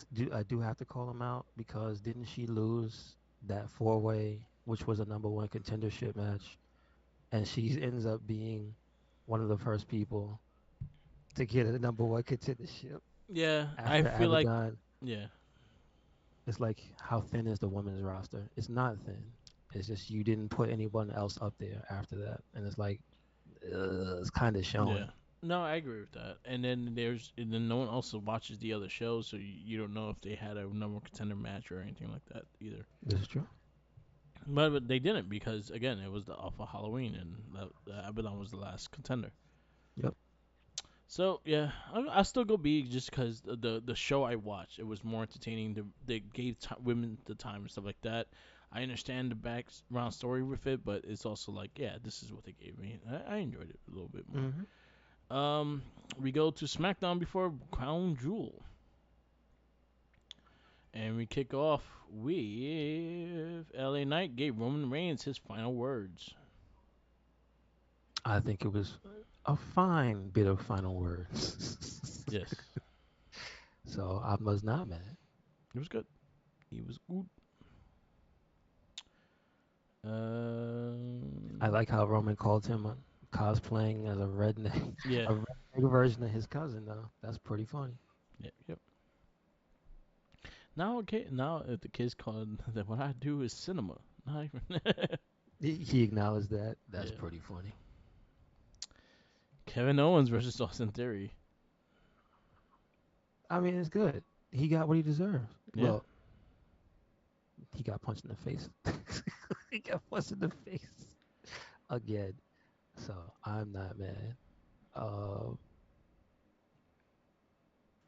B: do have to call him out because didn't she lose that 4-way, which was a number one contendership match, and she ends up being one of the first people to get a number one contendership
A: yeah. I
B: after
A: feel like
B: Abaddon.
A: yeah,
B: It's like how thin is the women's roster? It's not thin. It's just you didn't put anyone else up there after that, and it's like it's kind of
A: yeah.
B: showing.
A: No, I agree with that. And then no one else watches the other shows, so you don't know if they had a number one contender match or anything like that either.
B: This is true.
A: But they didn't because again it was the off of Halloween and the Abaddon was the last contender.
B: Yep.
A: So yeah, I still go B just because the show I watched it was more entertaining. They gave women the time and stuff like that. I understand the background story with it, but it's also like yeah, this is what they gave me. I enjoyed it a little bit more.
B: hmm
A: Um, we go to SmackDown before Crown Jewel, and we kick off with LA Knight gave Roman Reigns his final words.
B: I think it was a fine bit of final words.
A: Yes,
B: So I was not mad.
A: it was good. He was good. Um,
B: I like how Roman called him cosplaying as
A: yeah,
B: a redneck version of his cousin. Though that's pretty funny.
A: yeah, yep. Now, okay, now if the kids call it, that what I do is cinema. Not even
B: He acknowledged that. That's
A: yeah.
B: pretty funny.
A: Kevin Owens versus Austin Theory.
B: I mean, it's good. He got what he deserves.
A: Yeah.
B: Well, he got punched in the face. He got punched in the face again. So I'm not mad. Uh,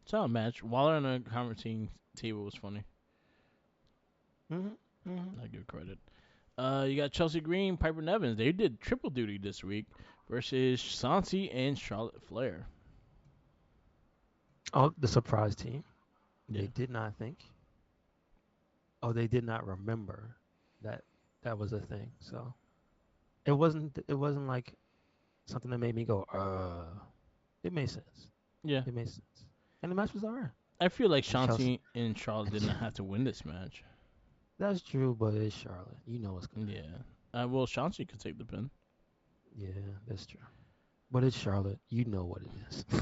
A: Solid match. Waller on the commentating table was funny.
B: hmm hmm
A: I give credit. You got Chelsea Green, Piper Nevins. They did triple duty this week versus Santi and Charlotte Flair.
B: Oh, the surprise team. They
A: Yeah.
B: did not think. Oh, they did not remember that that was a thing. So it wasn't. It wasn't like something that made me go. It made sense.
A: Yeah.
B: It made sense. And the match was alright.
A: I feel like
B: And Chelsea.
A: Shanti and Charlotte did not have to win this match.
B: That's true, but it's Charlotte. You know what's gonna happen.
A: Yeah. Well, Shanti could take the pin.
B: Yeah, that's true. But it's Charlotte. You know what it is.
A: Yeah.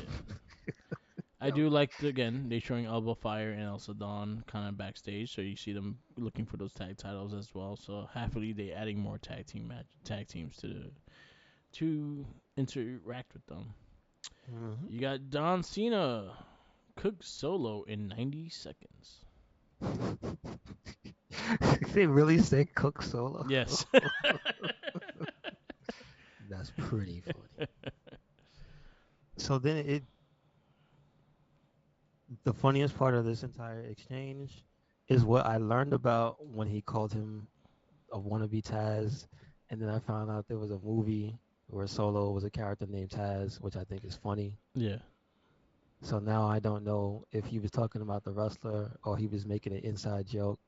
A: I
B: Yep.
A: do like again they showing Elbow Fire and Elsa Dawn kind of backstage, so you see them looking for those tag titles as well. So happily they adding more tag teams to interact with them.
B: hmm
A: You got Don Cena cook solo in 90 seconds.
B: They really say Cook Solo.
A: Yes.
B: That's pretty funny. So then the funniest part of this entire exchange is what I learned about when he called him a wannabe Taz, and then I found out there was a movie where Solo was a character named Taz, which I think is funny.
A: Yeah.
B: So now I don't know if he was talking about the wrestler or he was making an inside joke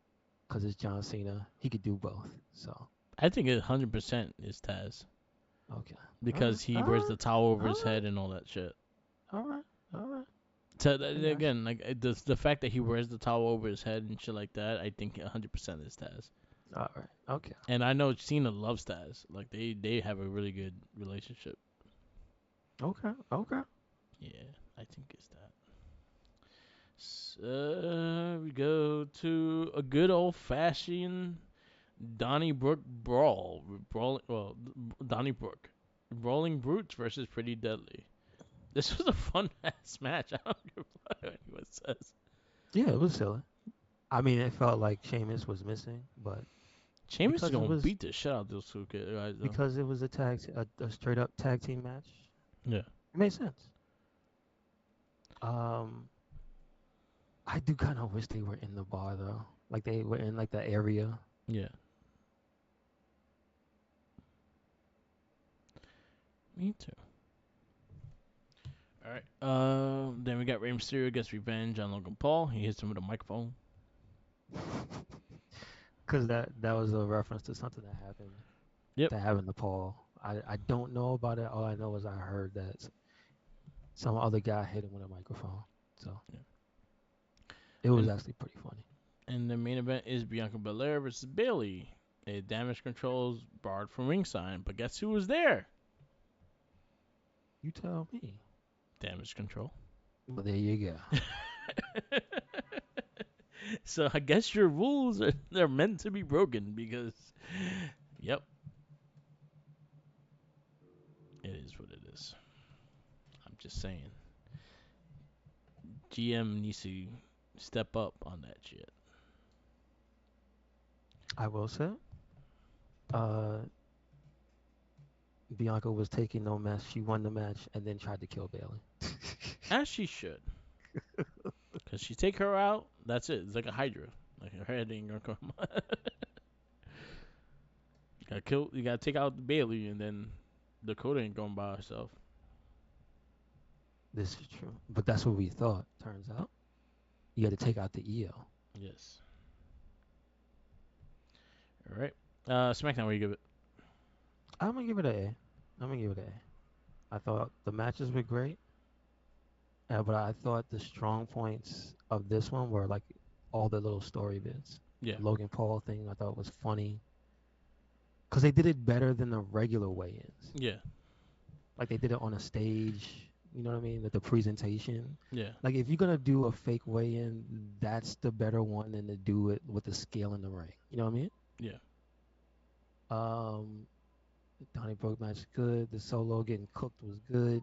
B: because it's John Cena. He could do both. So
A: I think it 100% is Taz
B: okay, all right,
A: because he
B: all
A: wears
B: right,
A: the towel over
B: all
A: his
B: right,
A: head and all that shit.
B: all right, all right.
A: So
B: I got you.
A: again, like the fact that he wears the towel over his head and shit like that, I think 100% is Taz.
B: All right, okay,
A: And I know Cena loves Taz. Like they have a really good relationship.
B: okay, okay.
A: Yeah, I think it's that. We go to a good old fashioned Donnybrook Donnybrook. Brawling Brutes versus Pretty Deadly. This was a fun ass match. I don't give a fuck what anyone says.
B: Yeah, it was silly. I mean, it felt like Sheamus was missing, but
A: Sheamus is
B: because it
A: gonna
B: was
A: beat the shit out of those two guys though.
B: because it was a straight up tag team match,
A: Yeah.
B: it made sense. Um, I do kind of wish they were in the bar though, like they were in like the area.
A: Yeah. Me too. All right. Then we got Rey Mysterio gets revenge on Logan Paul. He hits him with a microphone.
B: Because that was a reference to something
A: Yep.
B: that happened to Paul. I don't know about it. All I know is I heard that some other guy hit him with a microphone. So
A: Yeah.
B: it was
A: And
B: actually pretty funny.
A: and the main event is Bianca Belair versus Bailey. Damage controls barred from ringside, but guess who was there?
B: You tell me.
A: Damage control.
B: Well, there you go.
A: So I guess your rules are they're meant to be broken because, yep, it is what it is. I'm just saying, GM needs to step up on that shit.
B: I will say, uh, Bianca was taking no mess. She won the match and then tried to kill Bailey.
A: As she should, cause she take her out, that's it. It's like a Hydra. Like her head ain't gonna come. You gotta kill. You gotta take out Bailey, and then Dakota ain't going by herself.
B: This is true, but that's what we thought. Turns out, you got to take out the EO.
A: Yes. All right. SmackDown, where you give it?
B: I'm gonna give it a A. I'm gonna give it a A. I thought the matches were great, but I thought the strong points of this one were like all the little story bits.
A: Yeah.
B: The Logan Paul thing I thought was funny because they did it better than the regular weigh-ins.
A: Yeah.
B: Like they did it on a stage. You know what I mean? Like the presentation.
A: Yeah.
B: Like if you're gonna do a fake weigh-in, that's the better one than to do it with the scale in the ring. You know what I mean?
A: Yeah.
B: Um, Donnybrook match good. The solo getting cooked was good.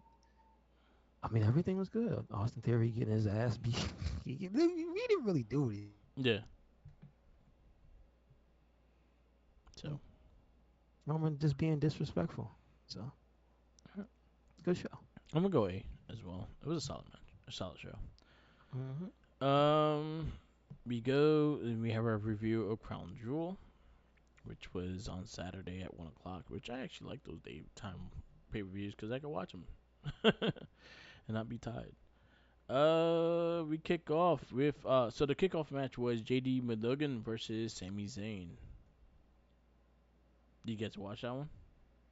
B: I mean, everything was good. Austin Theory getting his ass beat. He didn't really do anything.
A: Yeah.
B: And
A: So
B: Roman just being disrespectful. So, good show.
A: I'm gonna go A as well. It was a solid match, a solid show.
B: Hmm.
A: Um, we go and we have our review of Crown Jewel, which was on Saturday at 1 o'clock. Which I actually like those daytime pay-per-views because I can watch them and not be tired. We kick off with so the kickoff match was JD McDuggan versus Sami Zayn. Did you get to watch that one?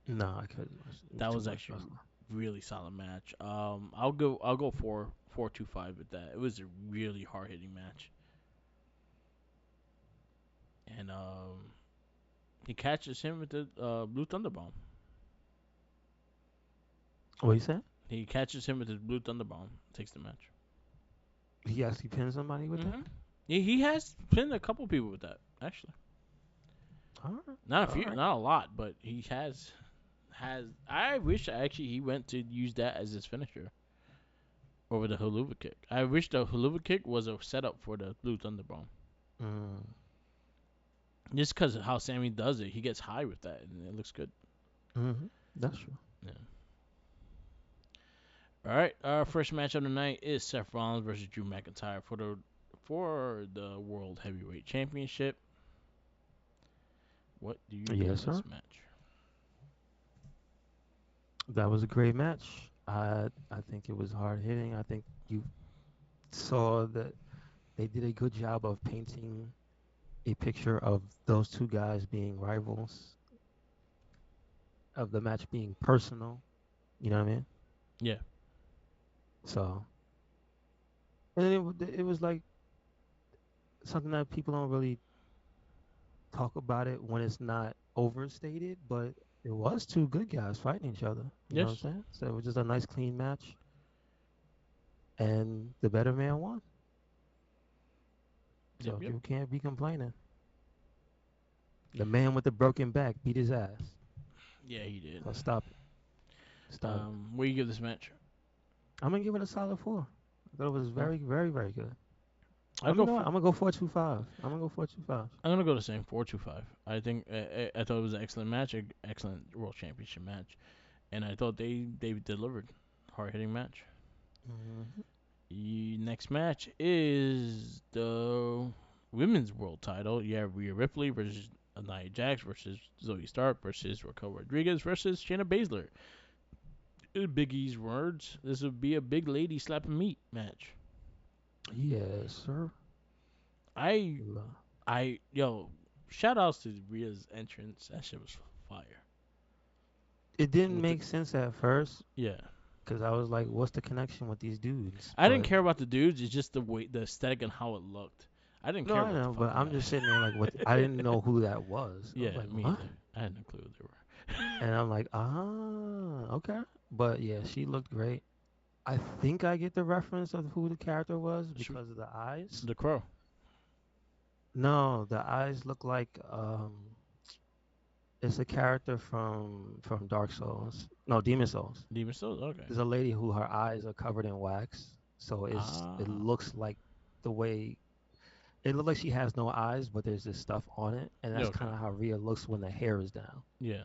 B: No, I couldn't. It was
A: That
B: too
A: was
B: much
A: actually
B: wrestling.
A: really solid match. I'll go 4-2-5 with that. It was a really hard hitting match, and he catches him with the blue thunder bomb.
B: What you said?
A: He catches him with his blue thunder bomb. Takes the match.
B: He actually pinned somebody with that?
A: Mhm. He has pinned a couple people with that actually.
B: All right.
A: Not a
B: All
A: few,
B: right.
A: not a lot, but he has. I wish actually he went to use that as his finisher over the haluva kick. I wish the haluva kick was a setup for the blue thunder bomb.
B: Mm,
A: Just because of how Sammy does it, he gets high with that, and it looks good.
B: hmm. That's true.
A: Yeah. All right. Our first match of the night is Seth Rollins versus Drew McIntyre for the World Heavyweight Championship. What do you give
B: Yes, sir.
A: this match?
B: That was a great match. I think it was hard hitting. I think you saw that they did a good job of painting a picture of those two guys being rivals, of the match being personal. You know what I mean?
A: Yeah.
B: So, and it was like something that people don't really talk about it when it's not overstated, but it was two good guys fighting each other. You know what I'm
A: Yes.
B: saying? So it was just a nice, clean match, and the better man won.
A: Yep.
B: So
A: Yep.
B: you can't be complaining. The man with the broken back beat his ass.
A: Yeah, he did.
B: So stop it. Stop it.
A: What do you give this match?
B: I'm gonna give it a solid 4. I thought it was
A: Four.
B: very, very, very good.
A: I'll
B: You
A: go
B: know what?
A: for.
B: I'm gonna go 4.25. I'm gonna go 4.25.
A: I'm gonna go the same 4-2-5. I think I thought it was an excellent match, an excellent World Championship match, and I thought they delivered. Hard hitting match.
B: Mm-hmm.
A: The next match is the women's world title. You have Rhea Ripley versus Nia Jax versus Zoe Stark versus Raquel Rodriguez versus Shayna Baszler. In Big E's words, this would be a big lady slapping meat match.
B: Yes, sir.
A: I
B: La-
A: yo, shout outs to Rhea's entrance. That shit was fire.
B: It didn't
A: With the
B: make sense at first
A: yeah,
B: because I was like, "What's the connection with these dudes?"
A: I didn't
B: But
A: care about the dudes. It's just the way, the aesthetic, and how it looked. I didn't
B: no,
A: care
B: I
A: about the
B: know. But
A: fucking
B: I'm just
A: match.
B: sitting there like, "What?" I didn't know who that was. I was
A: Yeah,
B: like,
A: me
B: "What?"
A: either. I had no clue what they were.
B: And I'm like, "Ah, okay." But yeah, she looked great. I think I get the reference of who the character was
A: Sh-
B: because of the eyes.
A: the Crow.
B: No, the eyes look like it's a character from Dark Souls. No, Demon Souls.
A: Demon Souls? Okay.
B: There's a lady who her eyes are covered in wax, so it
A: Ah.
B: looks like the way it looks like she has no eyes, but there's this stuff on it, and
A: Yeah,
B: that's
A: okay.
B: kind of how Rhea looks when the hair is down.
A: Yeah.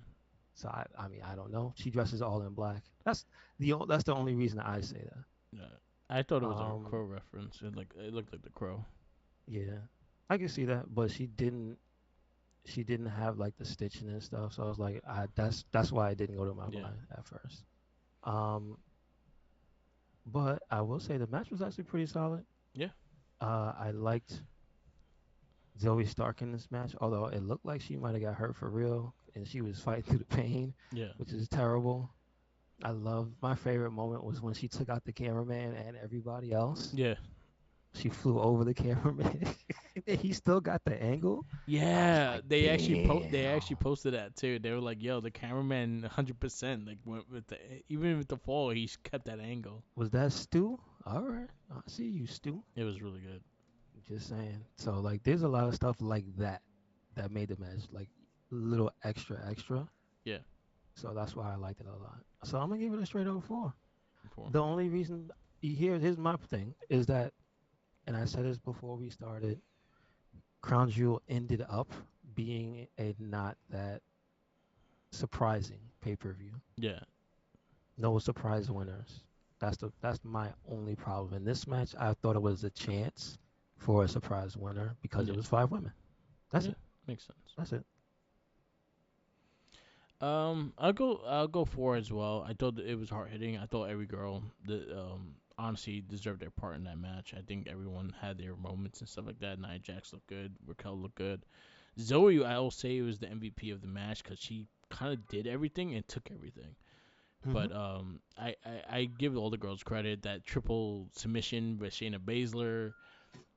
B: So I mean I don't know. She dresses all in black. That's the only reason I say that.
A: Yeah. I thought it was a
B: Um,
A: Crow reference. It looked like the Crow.
B: yeah, I can see that, but she didn't have like the stitching and stuff. So I was like, that's why it didn't go to my
A: Yeah.
B: mind at first. Um, but I will say the match was actually pretty solid.
A: Yeah.
B: I liked Zoe Stark in this match, although it looked like she might have got hurt for real, and she was fighting through the pain,
A: Yeah.
B: which is terrible. I love my favorite moment was when she took out the cameraman and everybody else.
A: Yeah.
B: She flew over the cameraman, and he still got the angle. I was
A: Yeah.
B: like,
A: They actually
B: damn.
A: posted that too. They were like, "Yo, the cameraman 100% like went with the even with the fall, he kept that angle.
B: Was that Stu? All right, I see you, Stu.
A: It was really good."
B: Just saying. So like, there's a lot of stuff like that that made the match like a little extra extra.
A: Yeah.
B: So that's why I liked it a lot. So I'm gonna give it a straight over 4.
A: before.
B: The only reason here's my thing is that, and I said this before we started. Crown Jewel ended up being a not that surprising pay per view.
A: Yeah,
B: No surprise winners. That's my only problem. In this match, I thought it was a chance for a surprise winner because it
A: yeah,
B: was 5 women. That's
A: yeah.
B: it.
A: Makes sense.
B: That's it.
A: I'll go 4 as well. I thought it was hard hitting. I thought every girl that honestly deserved their part in that match. I think everyone had their moments and stuff like that. Nia Jax looked good. Raquel looked good. Zoe, I will say, was the MVP of the match because she kind of did everything and took everything.
B: Hmm.
A: But I give all the girls credit. That triple submission with Shayna Baszler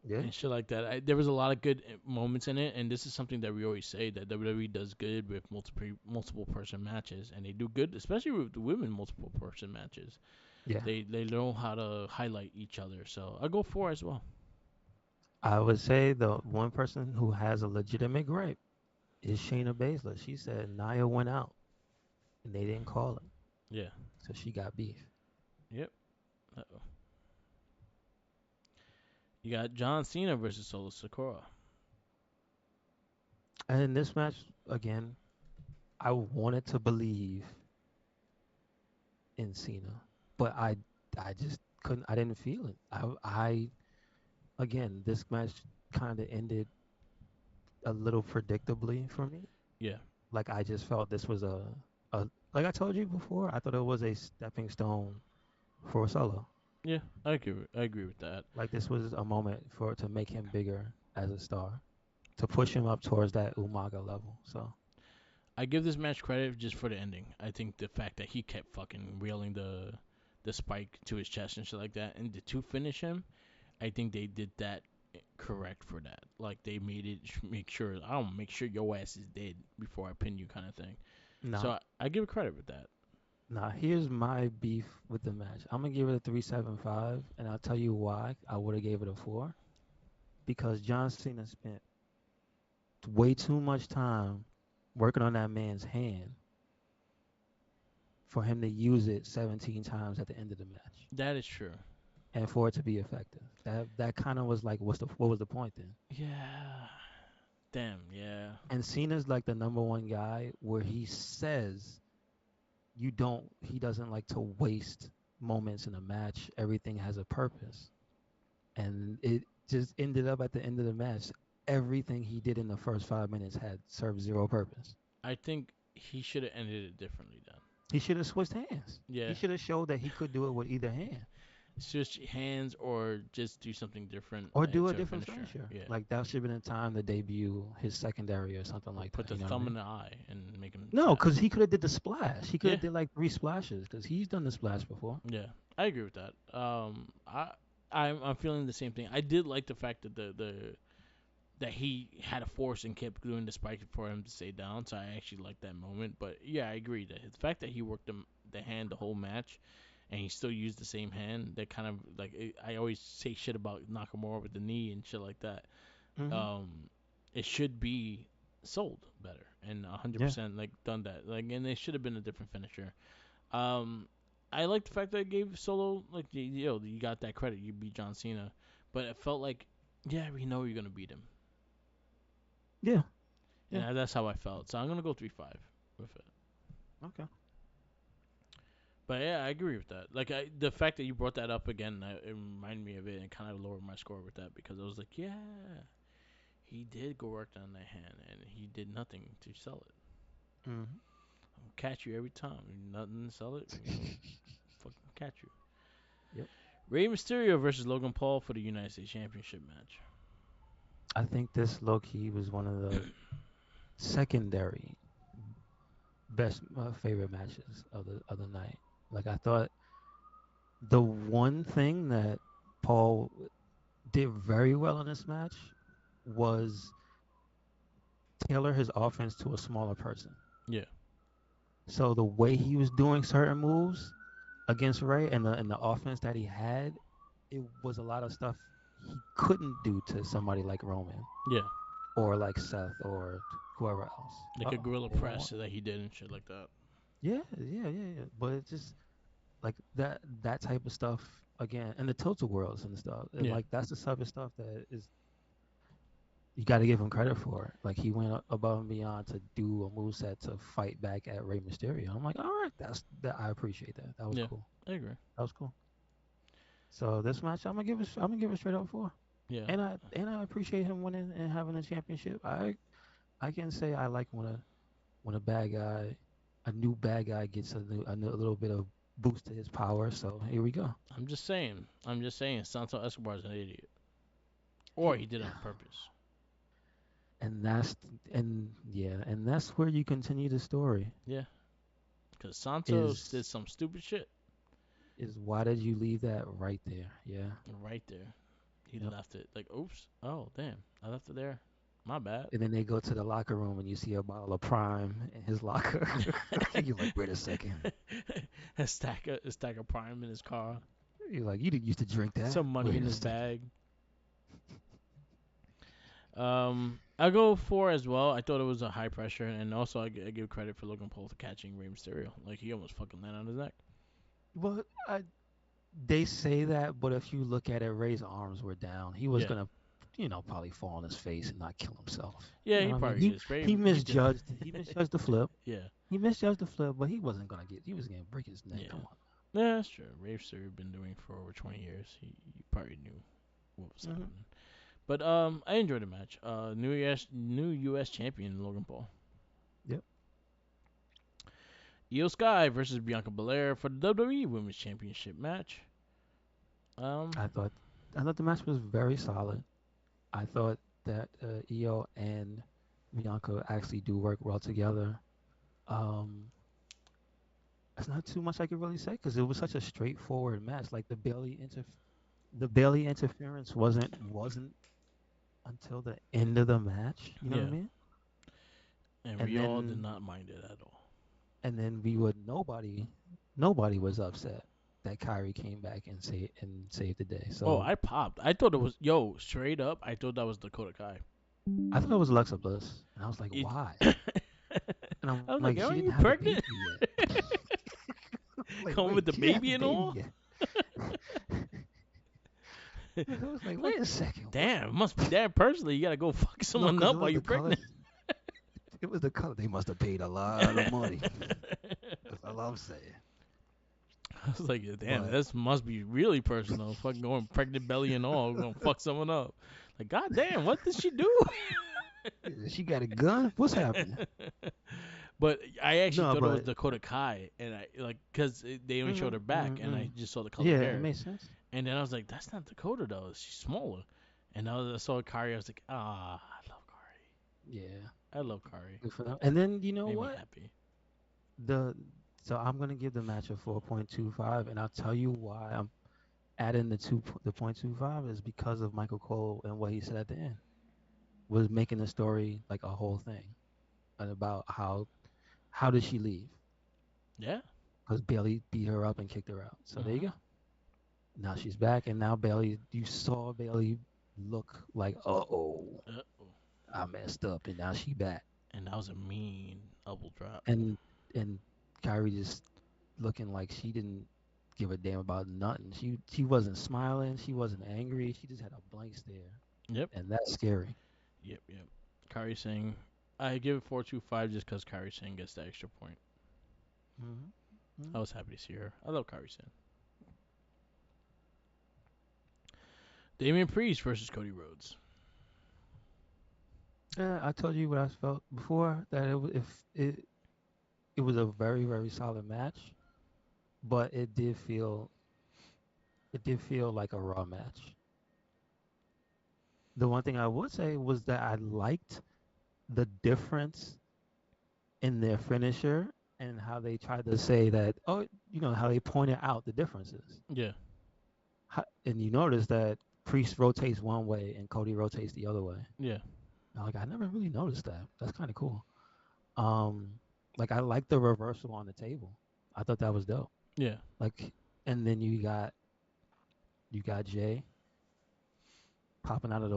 B: Yeah.
A: and shit like that. There was a lot of good moments in it, and this is something that we always say that WWE does good with multiple person matches, and they do good, especially with the women multiple person matches.
B: Yeah.
A: They know how to highlight each other. So I go 4 as well.
B: I would say the one person who has a legitimate gripe is Shayna Baszler. She said Nia went out and they didn't call it,
A: Yeah.
B: so she got beef.
A: Yep. Uh-oh. You got John Cena versus Solo Sakura.
B: And in this match, again, I wanted to believe in Cena, but I just couldn't. I didn't feel it. I again, this match kind of ended a little predictably for me.
A: Yeah.
B: Like I just felt this was a like I told you before. I thought it was a stepping stone for Solo.
A: Yeah. I agree with that.
B: Like this was a moment for to make him bigger as a star, to push him up towards that Umaga level. So
A: I give this match credit just for the ending. I think the fact that he kept fucking reeling the spike to his chest and shit like that, and to finish him, I think they did that correct for that. Like they made it make sure I don't make sure your ass is dead before I pin you kind of thing. So
B: now,
A: I give it credit with that.
B: now here's my beef with the match. I'm gonna give it a 3.75, and I'll tell you why I would have gave it a 4. Because John Cena spent way too much time working on that man's hand for him to use it 17 times at the end of the match
A: That is true.
B: and for it to be effective. That kind of was like, what was the point then?
A: Yeah. Damn. Yeah.
B: And Cena's like the number one guy where he says he doesn't like to waste moments in a match. Everything has a purpose. And it just ended up at the end of the match. Everything he did in the first 5 minutes had served zero purpose.
A: I think he should have ended it differently then.
B: He should have switched hands. He
A: Yeah.
B: should have showed that he could do it with either hand.
A: Switch hands or just do something different
B: Or do a
A: to a
B: different
A: finisher.
B: finisher.
A: Yeah.
B: Like that should have been the time to debut his secondary or something
A: Or
B: like
A: put
B: that.
A: the
B: You know what I
A: thumb in
B: mean?
A: the eye and make him
B: No,
A: tap.
B: because he could have did the splash. He could
A: Yeah.
B: have did like 3 splashes because he's done the splash before.
A: Yeah, I agree with that. I'm feeling the same thing. I did like the fact that the that he had a force and kept doing the spike for him to stay down. So I actually like that moment. But yeah, I agree that the fact that he worked the hand the whole match and he still used the same hand, that kind of like I always say shit about Nakamura with the knee and shit like that.
B: Hmm.
A: Um, it should be sold better and
B: Yeah.
A: 100% like done that. Like, and it should have been a different finisher. Um, I like the fact that it gave Solo like you got that credit. You beat John Cena, but it felt like yeah we know you're gonna beat him,
B: Yeah. Yeah.
A: and that's how I felt. So I'm gonna go 3-5 with it.
B: Okay.
A: But yeah, I agree with that. Like the fact that you brought that up again, it reminded me of it and kind of lowered my score with that because I was like, yeah, he did go work on that hand and he did nothing to sell it.
B: Hmm.
A: I'll catch you every time. Nothing to sell it. Fucking catch you.
B: Yep.
A: Rey Mysterio versus Logan Paul for the United States Championship match.
B: I think this low key was one of the secondary best favorite matches of the night. Like I thought the one thing that Paul did very well in this match was tailor his offense to a smaller person.
A: Yeah.
B: So the way he was doing certain moves against Ray and the offense that he had, it was a lot of stuff he couldn't do to somebody like Roman
A: Yeah.
B: or like Seth or whoever else.
A: Like a
B: Uh-oh.
A: gorilla
B: Hold on.
A: press that he did and shit like that.
B: Yeah, yeah, yeah, yeah. But it just that type of stuff again, and the Total Worlds and stuff. And
A: Yeah,
B: like that's the type of stuff that is you got to give him credit for. Like he went above and beyond to do a moveset to fight back at Rey Mysterio. I'm like, all right, that. I appreciate that. That was
A: yeah,
B: cool.
A: I agree.
B: That was cool. So this match, I'm gonna give it straight up four.
A: Yeah,
B: And I appreciate him winning and having a championship. I can say I like when a bad guy, a new bad guy gets a little bit of boost to his power. So here we go.
A: I'm just saying. I'm just saying. Santo Escobar's an idiot, or he
B: He,
A: did it on purpose.
B: and that's and yeah, and that's where you continue the story.
A: Yeah, because Santos did
B: Is
A: some stupid shit
B: is why did you leave that right there? Yeah.
A: right there. He
B: Yep.
A: left it like, oops, oh damn, I left it there. My bad.
B: And then they go to the locker room and you see a bottle of Prime in his locker. You're like, wait a second.
A: a stack of prime in his car.
B: You're like, you didn't used to drink that.
A: Some money
B: Wait
A: in
B: a
A: his
B: second.
A: bag. I'll go four as well. I thought it was a high pressure, and also I give credit for Logan Paul for catching Rey Mysterio. Like he almost fucking landed on his neck.
B: Well, they say that, but if you look at it, Ray's arms were down. He was
A: Yeah,
B: gonna, probably fall on his face and not kill himself.
A: yeah,
B: You know
A: he
B: what I mean?
A: probably is. Rey,
B: He
A: he did.
B: misjudged. He misjudged the flip.
A: Yeah,
B: He misjudged the flip, but he wasn't gonna get. He was gonna break his neck.
A: yeah,
B: Come on.
A: yeah. That's true. Rey Mysterio been doing for over 20 years. He probably knew what was
B: Hmm.
A: happening. But I enjoyed the match. New U.S. champion Logan Paul.
B: Yep.
A: Io Sky versus Bianca Belair for the WWE Women's Championship match. Um,
B: I thought. I thought the match was very solid. I thought that Io and Bianca actually do work well together. Um, There's not too much I could really say because it was such a straightforward match. Like the Bailey interference wasn't until the end of the match. You know what I
A: yeah,
B: mean?
A: and
B: And
A: we all did
B: then
A: not mind it at all.
B: we would nobody was upset that Kyrie came back and saved the day.
A: Oh,
B: So
A: I popped. I thought it was straight up. I thought that was Dakota Kai.
B: I thought it was Alexa Bliss, and I was like,
A: It,
B: why?
A: I
B: And I'm
A: was
B: like,
A: like,
B: she
A: aren't
B: didn't
A: you
B: have the
A: pregnant?
B: baby yet. Like,
A: Coming with
B: wait,
A: the
B: she didn't have
A: baby
B: the
A: and
B: baby
A: all.
B: yet. I was like, wait
A: Like,
B: a second, what?
A: damn, it must be that personally. You gotta go fuck
B: No,
A: someone
B: because
A: up while you're pregnant.
B: it was the color. They must have paid a lot of money. That's all I'm saying.
A: I was like, damn,
B: But
A: this must be really personal. Fucking going pregnant belly and all, gonna fuck someone up. Like, goddamn, what did she do?
B: she got a gun. What's happening?
A: But I actually
B: No,
A: thought it was
B: but
A: Dakota Kai, and I like because they only showed her back, and I
B: mm.
A: just saw the color
B: Yeah, it
A: hair,
B: makes sense.
A: and then I was like, that's not Dakota though. She's smaller. And I saw Kari, I was like, I love Kari.
B: Yeah,
A: I love Kari.
B: good for them. And then you know
A: Made me
B: what?
A: happy.
B: The so I'm gonna give the match a 4.25, and I'll tell you why I'm adding the 0.25 is because of Michael Cole and what he said at the end was making the story like a whole thing and about how did she leave
A: Yeah.
B: because Bailey beat her up and kicked her out. So there you
A: Mhm.
B: go. Now she's back, and now you saw Bailey look like, oh,
A: Uh,
B: I messed up, and now she back.
A: and that was a mean elbow drop.
B: And and Kyrie just looking like she didn't give a damn about nothing. She wasn't smiling, she wasn't angry, she just had a blank stare,
A: Yep.
B: and that's scary.
A: Yep. Yep. Kari Singh. I give it 4.25 just because Kari Singh gets the extra point.
B: Hmm.
A: I was happy to see her. I love Kari Singh. Damian Priest versus Cody Rhodes.
B: Yeah, I told you what I felt before that if it was a very very solid match, but it did feel like a raw match. The one thing I would say was that I liked the difference in their finisher and how they tried to say that, oh, how they pointed out the differences.
A: Yeah.
B: And you notice that Priest rotates one way and Cody rotates the other way.
A: Yeah.
B: Like, I never really noticed that. That's kind of cool. Um, like I like the reversal on the table. I thought that was dope.
A: Yeah.
B: Like, and then you got Jay popping out of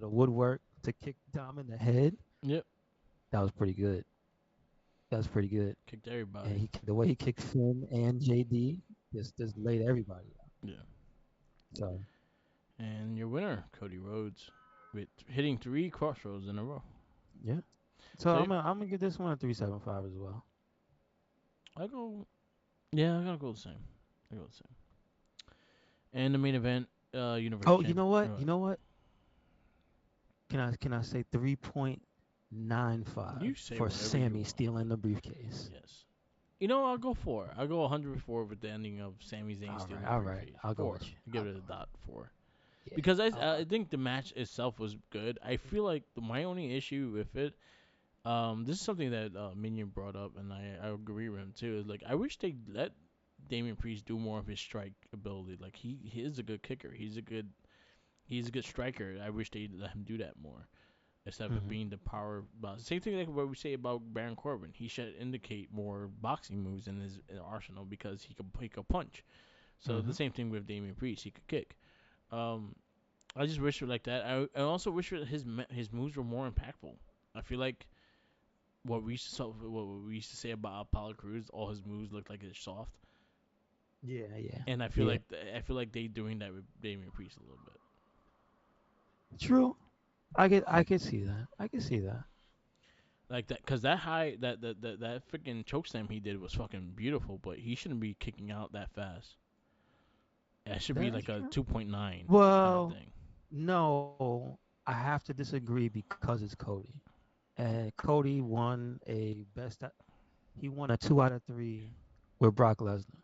B: the woodwork to kick Dom in the head.
A: Yep.
B: That was pretty good. That was pretty good.
A: Kicked
B: And
A: everybody.
B: the way he kicked Finn and JD. just laid everybody out.
A: Yeah.
B: So
A: And your winner, Cody Rhodes, with hitting 3 crossroads in a row.
B: yeah. So
A: So yeah,
B: I'm gonna give this one a 3.75 as well.
A: I go. Yeah, I gotta go the same. I go the same. And the main event, Universal
B: Oh, you
A: Champion.
B: know what? You know what? Can I say
A: You
B: 3.95
A: say
B: for
A: whatever you
B: Sammy
A: want.
B: stealing the briefcase?
A: Yes. You know, I'll go 4. I'll go 104 with the ending of Sami Zayn stealing the
B: All right.
A: briefcase.
B: I'll go
A: 4.
B: with you.
A: Give
B: I'll
A: it a
B: go with
A: dot 4.
B: you. Yeah.
A: Because I
B: I'll,
A: think the match itself was good. I feel like my only issue with it, this is something that Minion brought up, and I agree with him too. Is like I wish they let Damian Priest do more of his strike ability. Like he is a good kicker. He's a good striker. I wish they let him do that more instead of it
B: hmm
A: being the power. Same thing like what we say about Baron Corbin. He should indicate more boxing moves in his arsenal because he could punch. So the
B: hmm
A: same thing with Damian Priest. He could kick. Um, I just wish it like that. I also wish his moves were more impactful. I feel like what we used to say about Apollo Crews, all his moves look like it's soft,
B: Yeah. Yeah.
A: and
B: Yeah.
A: I feel like they doing that with Damian Priest a little bit.
B: True. I can see that. I can see that.
A: Like that, cause that high, that freaking choke slam he did was fucking beautiful, but he shouldn't be kicking out that fast. That should be
B: That's
A: like a
B: true.
A: 2.9 kind of
B: Well,
A: thing.
B: no, I have to disagree because it's Cody. And Cody won a he won a 2 out of 3 with Brock Lesnar.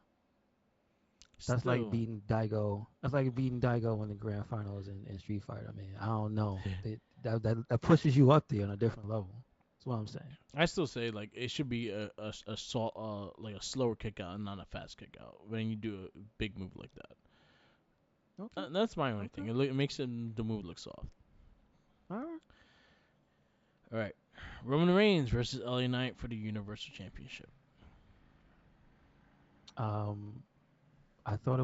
B: That's like
A: Still,
B: beating Daigo. That's like beating Daigo in the grand finals in Street Fighter, man. I don't know. That pushes you up there on a different level. That's what I'm saying.
A: I still say like it should be like a slower kick out and not a fast kick out when you do a big move like that.
B: Okay.
A: That's my only
B: Okay.
A: thing. It makes the move look soft.
B: All right.
A: All right, Roman Reigns versus LA Knight for the Universal Championship.
B: Um, I thought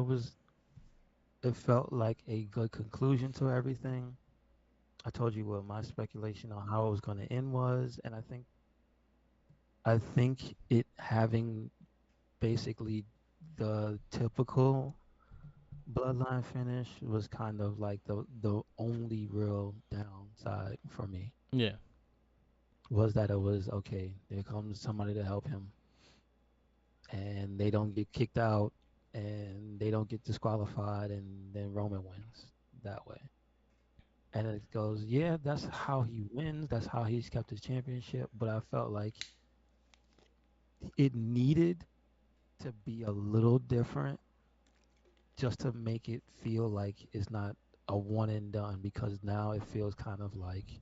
B: it felt like a good conclusion to everything. I told you what my speculation on how it was going to end was, and I think it having basically the typical bloodline finish was kind of like the only real downside for me
A: Yeah,
B: was that it was okay. There comes somebody to help him, and they don't get kicked out, and they don't get disqualified, and then Roman wins that way. And it goes, yeah, that's how he wins. That's how he's kept his championship. But I felt like it needed to be a little different just to make it feel like it's not a one and done because now it feels kind of like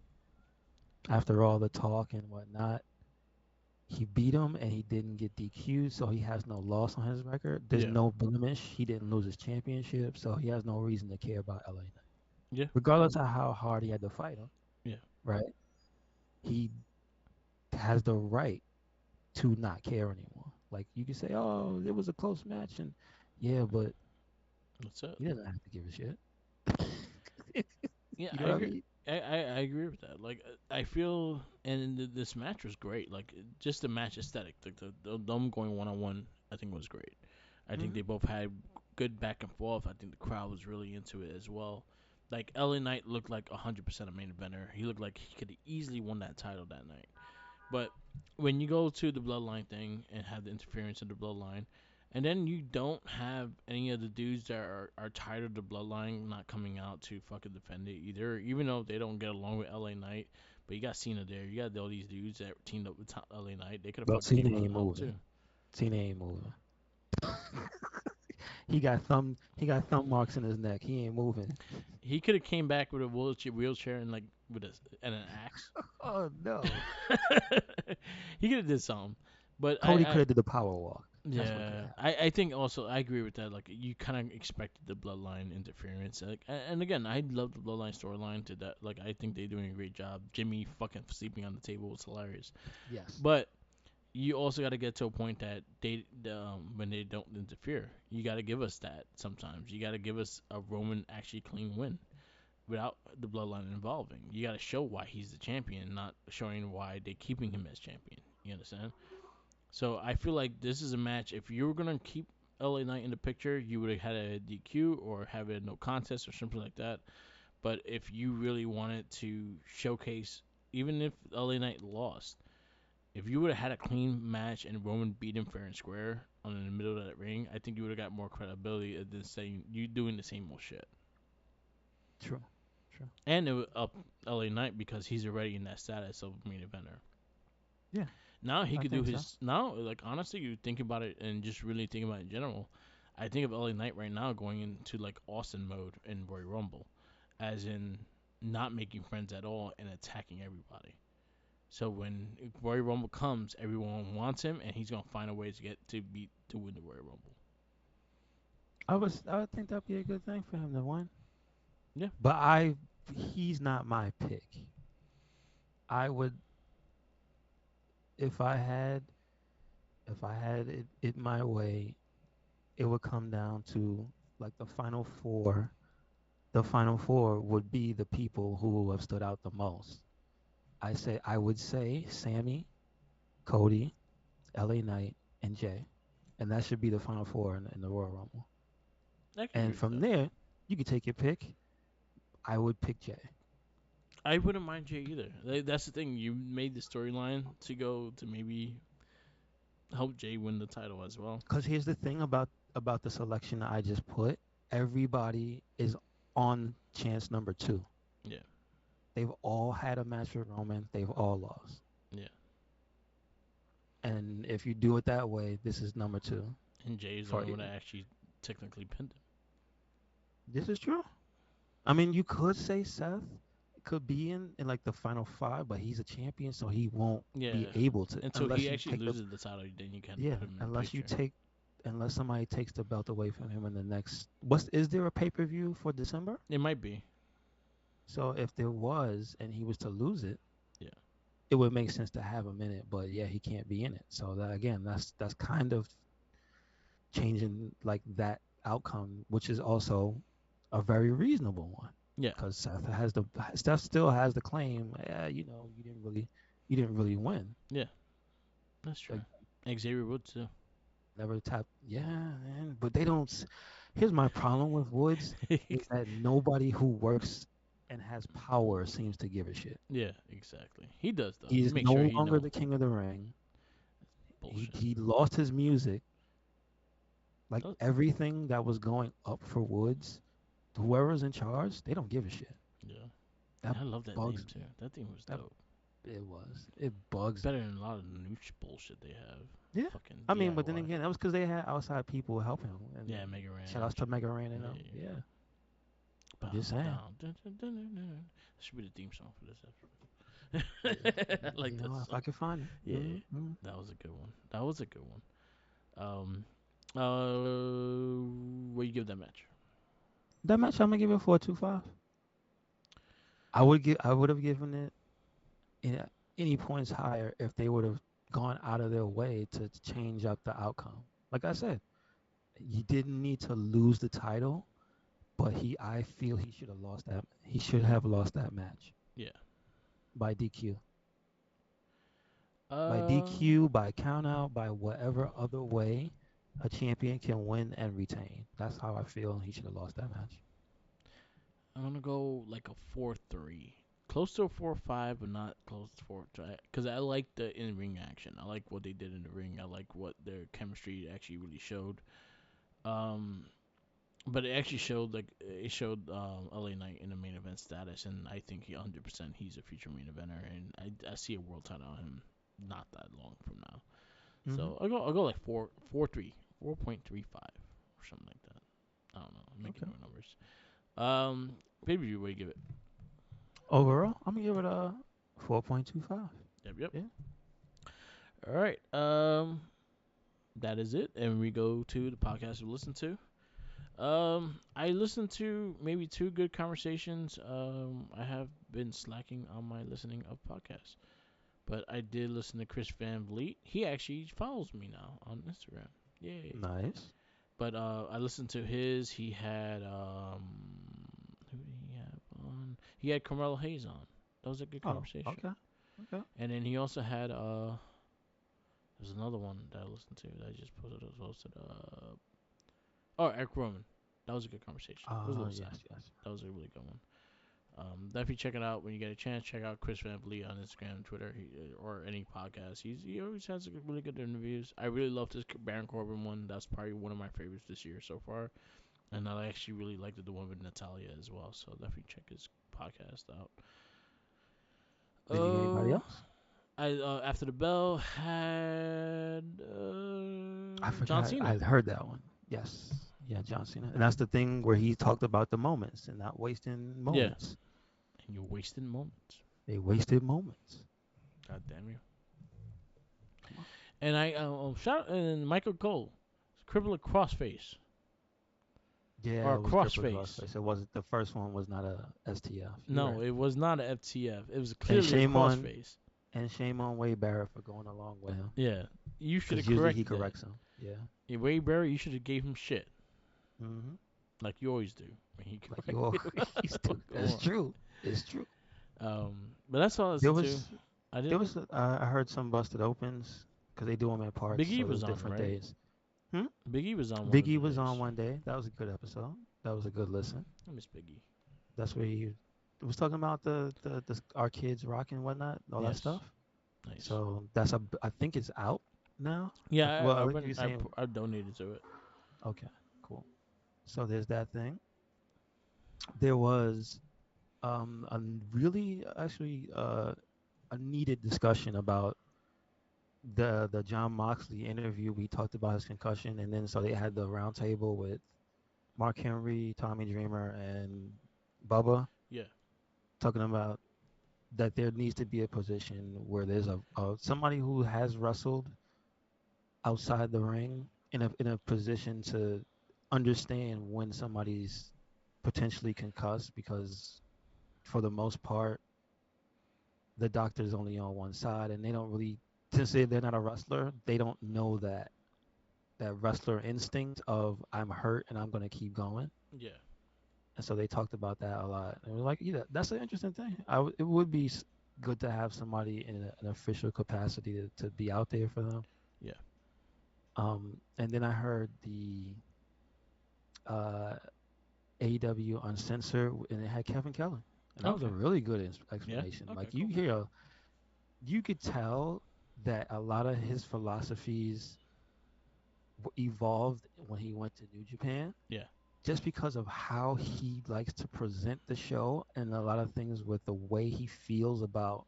B: after all the talk and whatnot, he beat him and he didn't get DQ'd, so he has no loss on his record. There's
A: yeah,
B: no blemish. He didn't lose his championship, so he has no reason to care about LA Knight.
A: yeah,
B: Regardless of how hard he had to fight him,
A: yeah.
B: right? He has the right to not care anymore. Like you can say, "Oh, it was a close match," and yeah, but
A: That's it.
B: he doesn't have to give a shit.
A: Yeah,
B: You know
A: I
B: what I
A: agree.
B: mean?
A: I agree with that. Like I feel, and this match was great. Like just the match aesthetic, like them going 1-on-1, I think was great. I think
B: hmm
A: they both had good back and forth. I think the crowd was really into it as well. Like LA Knight looked like 100% a main eventer. He looked like he could have easily won that title that night. But when you go to the bloodline thing and have the interference of the bloodline, and then you don't have any of the dudes that are tired of the bloodline not coming out to fucking defend it either, even though they don't get along with LA Knight. But you got Cena there. You got all these dudes that teamed up with LA Knight. They could have
B: Well,
A: fucking gave
B: Cena
A: him
B: ain't
A: a help
B: moving.
A: too.
B: Cena ain't moving. He got thumb marks in his neck. He ain't moving.
A: He could have came back with a wheelchair and like with and an axe.
B: Oh no.
A: He could have did something. But
B: Cody could have did the power walk. That's what could have
A: yeah,
B: happened.
A: I think also I agree with that. Like you kind of expected the bloodline interference. Like, and again, I love the bloodline storyline to that. Like I think they're doing a great job. Jimmy fucking sleeping on the table was hilarious.
B: Yes.
A: But you also got to get to a point that when they don't interfere, you got to give us that sometimes. You got to give us a Roman actually clean win without the bloodline involving. You got to show why he's the champion, not showing why they're keeping him as champion. You understand? So I feel like this is a match. If you're gonna keep LA Knight in the picture, you would have had a DQ or have a no contest or something like that. But if you really wanted to showcase, even if LA Knight lost, if you would have had a clean match and Roman beat him fair and square on in the middle of that ring, I think you would have got more credibility than saying you doing the same old shit.
B: True. True.
A: And it would up LA Knight because he's already in that status of main eventer.
B: Yeah,
A: Now he
B: I
A: could do
B: think so.
A: his now. Like honestly, you think about it and just really think about it in general. I think of LA Knight right now going into like Austin mode in Royal Rumble, as in not making friends at all and attacking everybody. So when Royal Rumble comes, everyone wants him, and he's gonna find a way to get to win the Royal Rumble.
B: I would think that'd be a good thing for him to win.
A: Yeah,
B: But he's not my pick. I would if I had it my way, it would come down to like the final four. The final four would be the people who have stood out the most. I would say Sammy, Cody, LA Knight, and Jay. And that should be the final four in the Royal Rumble.
A: I can agree
B: And
A: with
B: from
A: that.
B: there, you could take your pick. I would pick Jay.
A: I wouldn't mind Jay either. That's the thing. You made the storyline to go to maybe help Jay win the title as well.
B: Because here's the thing about the selection that I just put. Everybody is on chance number two.
A: Yeah,
B: They've all had a match with Roman. They've all lost.
A: yeah.
B: And if you do it that way, this is number two.
A: And Jay's the
B: For
A: only one that actually technically pinned him.
B: this is true. I mean, you could say Seth could be in like the final five, but he's a champion, so he won't be
A: Yeah.
B: able to
A: Until
B: unless
A: he
B: you
A: actually
B: take the
A: loses the title, then you can
B: yeah,
A: put him in the
B: unless you
A: picture.
B: take unless somebody takes the belt away from him in the next what's is there a pay-per-view for December?
A: It might be.
B: So if there was and he was to lose it,
A: Yeah.
B: it would make sense to have him in it, but yeah, he can't be in it. So that again, that's kind of changing like that outcome, which is also a very reasonable one
A: Yeah.
B: because Seth still has the claim. You didn't really win.
A: Yeah. That's true.
B: Like
A: Xavier Woods too.
B: never tap. Yeah, man. But they don't. Here's my problem with Woods is that nobody who works and has power seems to give a shit.
A: Yeah, exactly. He does though.
B: He
A: He
B: is
A: makes sure
B: no
A: he
B: longer
A: know.
B: the king of the ring.
A: Bullshit.
B: He lost his music. Like
A: Oh,
B: everything that was going up for Woods, whoever's in charge, they don't give a shit.
A: yeah.
B: That
A: I love that name
B: bugs
A: too.
B: me.
A: That thing was
B: That
A: dope.
B: it bugs
A: Better
B: me.
A: than a lot of nooch bullshit they have.
B: Yeah,
A: Fucking
B: I mean, but then
A: DIY.
B: again, that was because they had outside people helping him.
A: Yeah,
B: And
A: Mega Ran
B: shout outs
A: and
B: to
A: shit.
B: Mega Ran and
A: Yeah,
B: them.
A: yeah, yeah.
B: Yeah, I'm
A: Bow
B: just saying.
A: down. Dun, dun, dun, dun, dun. That should be the theme song for this
B: Yeah,
A: episode. I like that
B: if I
A: song.
B: can find it.
A: Yeah,
B: Mm-hmm.
A: that was a good one. That was a good one. What you give that match?
B: That match, I'm gonna give it 4.25. I would have given it any points higher if they would have gone out of their way to change up the outcome. Like I said, he didn't need to lose the title, but I feel he should have lost that. He should have lost that match
A: Yeah.
B: by DQ,
A: Um,
B: by count out, by whatever other way a champion can win and retain. That's how I feel he should have lost that match.
A: I'm gonna go like a 4-3, close to a 4-5, but not close to 4. Because I like the in ring action. I like what they did in the ring. I like what their chemistry actually really showed. Um, but it actually showed LA Knight in the main event status, and I think 100% he's a future main eventer, and I see a world title on him not that long from now.
B: Hmm.
A: So I'll go like 4.3, 4.35 or something like that. I don't know. I'm making
B: Okay.
A: no numbers. Pay per view. What do you give it?
B: Overall, I'm gonna give it a 4.25.
A: Yep, yep.
B: Yeah.
A: All right. That is it, and we go to the podcast we listen to. I listened to maybe two good conversations. I have been slacking on my listening of podcasts, but I did listen to Chris Van Vliet. He actually follows me now on Instagram. Yay!
B: Nice.
A: But I listened to his. He had who did he have on? He had Carmelo Hayes on. That was a good
B: Oh,
A: conversation.
B: okay. Okay.
A: And then he also had there's another one that I listened to that I just posted. Oh, Eric Roman. That was a good conversation. It was a little sad.
B: Yes, yes.
A: That was a really good one. Definitely check it out when you get a chance. Check out Chris Van Vliet on Instagram, Twitter, or any podcast. He always has really good interviews. I really loved his Baron Corbin one. That's probably one of my favorites this year so far. And I actually really liked the one with Natalia as well. So definitely check his podcast out.
B: Did he anybody
A: Uh,
B: else?
A: I After the bell had
B: I
A: John
B: forgot. I
A: Cena.
B: heard that one. Yes. Yeah, John Cena. And that's the thing where he talked about the moments and not wasting
A: Yeah,
B: moments.
A: and you're wasting moments.
B: They wasted moments.
A: God damn you.
B: Come on.
A: And I shout and Michael Cole, cripple a crossface
B: Yeah,
A: or
B: it
A: a
B: was crippling
A: crossface.
B: crossface. It wasn't the first one was not a STF. You're
A: No,
B: right.
A: it was not a FTF. It was
B: And
A: clearly a
B: shame on
A: crossface.
B: Wade Barrett for going along with him.
A: Yeah, you should have
B: Because usually he
A: corrected that.
B: corrects him. Yeah.
A: Yeah, Ray Barry, you should have gave him shit
B: Hmm.
A: like you always do when he
B: Like you always
A: corrected
B: do.
A: whatever go
B: That's
A: on.
B: true. It's true.
A: But that's all I
B: There
A: listened to.
B: was
A: I
B: there
A: didn't.
B: was I heard some busted opens because they do them in parts,
A: Big E
B: so
A: was
B: there's
A: on,
B: different
A: right?
B: days. Hmm?
A: Big E was on one of
B: Biggie
A: the
B: was on
A: days.
B: one day. That was a good episode. That was a good listen.
A: I miss Big E.
B: That's where he was talking about the our kids rock and whatnot, all that
A: Yes,
B: stuff.
A: nice.
B: So I think it's out now.
A: Yeah,
B: Well, I
A: I
B: think
A: went.
B: you're saying
A: I donated to it.
B: okay, cool. So there's that thing. There was a really actually a needed discussion about the John Moxley interview. We talked about his concussion, and then so they had the roundtable with Mark Henry, Tommy Dreamer, and Bubba
A: Yeah,
B: talking about that there needs to be a position where there's a somebody who has wrestled outside the ring in a position to understand when somebody's potentially concussed because for the most part the doctor's only on one side and they don't really since they're not a wrestler they don't know that wrestler instinct of I'm hurt and I'm going to keep going.
A: yeah,
B: And so they talked about that a lot. And we're like, yeah, that's an interesting thing. It would be good to have somebody in an official capacity to be out there for them.
A: yeah.
B: And then I heard the uh, AEW Uncensored, and it had Kevin Kelly, and that was a
A: Okay.
B: really good
A: Yeah.
B: explanation.
A: Okay.
B: Like
A: Cool.
B: you could tell that a lot of his philosophies evolved when he went to New Japan,
A: Yeah.
B: just because of how he likes to present the show and a lot of things with the way he feels about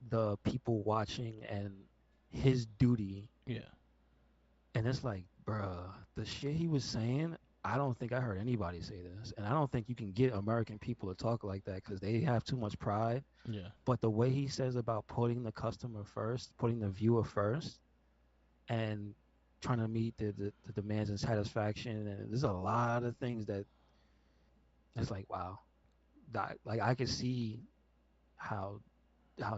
B: the people watching and his duty.
A: Yeah.
B: And it's like, bruh, the shit he was saying, I don't think I heard anybody say this. And I don't think you can get American people to talk like that because they have too much pride.
A: Yeah.
B: But the way he says about putting the customer first, putting the viewer first, and trying to meet the demands and satisfaction, and there's a lot of things that it's like, wow, that like I could see how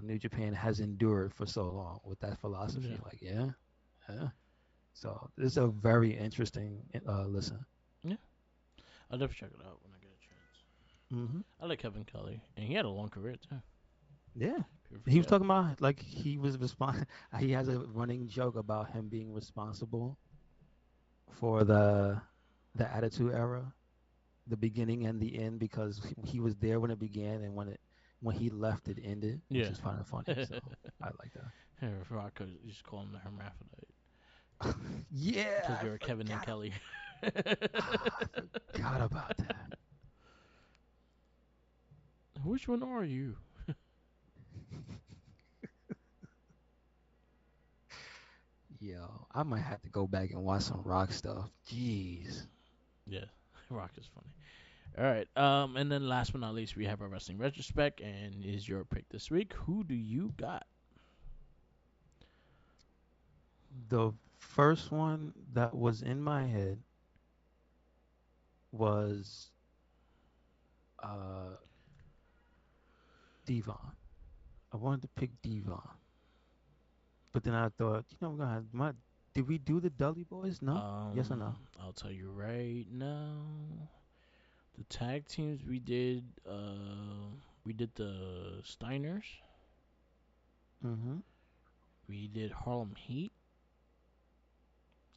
B: New Japan has endured for so long with that philosophy.
A: Yeah.
B: Like, yeah, yeah. So it's a very interesting listen.
A: Yeah. I'll definitely check it out when I get a chance.
B: Hmm.
A: I like Kevin Kelly, and he had a long career too.
B: Yeah.
A: People
B: He was
A: forget.
B: talking about like he was he has a running joke about him being responsible for the Attitude Era, the beginning and the end, because he was there when it began and when he left it ended, which
A: Yeah.
B: is kind of funny. So I like
A: Rock could just call him the hermaphrodite
B: that. Yeah,
A: because
B: I
A: you're a Kevin and
B: forgot.
A: Kelly.
B: I forgot about that.
A: Which one are you?
B: Yo, I might have to go back and watch some rock stuff. Jeez.
A: Yeah, Rock is funny. All right. And then last but not least, we have our wrestling retrospect, and is your pick this week? Who do you got?
B: The first one that was in my head was uh Devon. I wanted to pick Devon. But then I thought, you know, we're gonna have did we do the Dudley Boys? No? Yes or no?
A: I'll tell you right now. The tag teams we did the Steiners.
B: Mm-hmm.
A: We did Harlem Heat.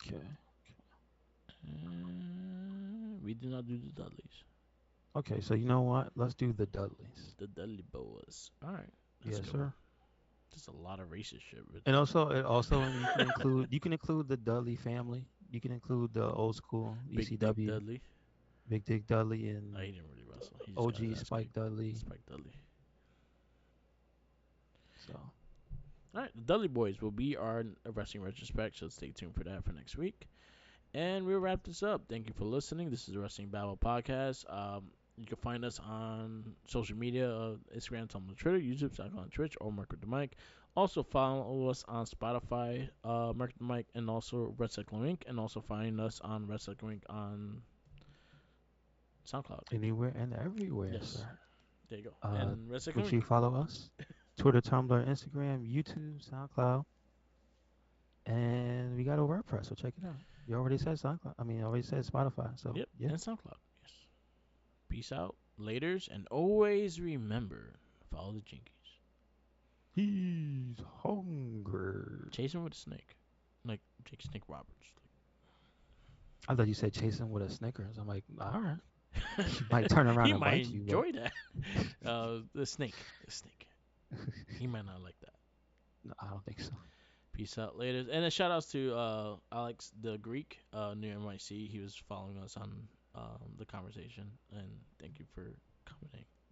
B: Okay.
A: We did not do the Dudleys.
B: Okay, so you know what? Let's do the Dudleys.
A: The Dudley Boas. All right, that's a
B: Yes,
A: good one.
B: sir.
A: There's a lot of racist shit with
B: And
A: that.
B: also, and you can include the Dudley family. You can include the old school
A: Big Dick
B: ECW,
A: Dudley.
B: Big Dick Dudley,
A: Oh, he
B: and
A: didn't really wrestle. He just got his
B: OG
A: ass
B: Spike
A: kicked.
B: Dudley.
A: Spike Dudley.
B: So
A: All right, the Dudley Boys will be our wrestling retrospect, so stay tuned for that for next week. And we'll wrap this up. Thank you for listening. This is the Wrestling Babble podcast. You can find us on social media: Instagram, Tumblr, Twitter, YouTube, SoundCloud, Twitch, or Mark with the Mic. Also follow us on Spotify, Mark with the Mic, and also Red Cyclone Inc. And also find us on Red Cyclone Inc. on SoundCloud.
B: anywhere and everywhere,
A: Yes,
B: sir.
A: there you go.
B: Uh,
A: And Red
B: make
A: Cyclone
B: sure you
A: Inc.
B: follow us: Twitter, Tumblr, Instagram, YouTube, SoundCloud, and we got a WordPress. So check it out. You already said SoundCloud. I mean, I already said Spotify. So
A: Yep,
B: yeah.
A: and SoundCloud. Yes. Peace out, laters, and always remember, follow the jinkies.
B: He's hungry.
A: Chase him with a snake, like Jake Snake Roberts.
B: I thought you said chasing with a Snickers. I'm like, all right. He might turn around
A: He
B: and
A: might
B: bite you, but
A: enjoy that. The snake, the snake. He might not like that.
B: no, I don't think so.
A: Peace out, laters, and a shout outs to Alex the Greek, near NYC. He was following us on the conversation, and thank you for commenting.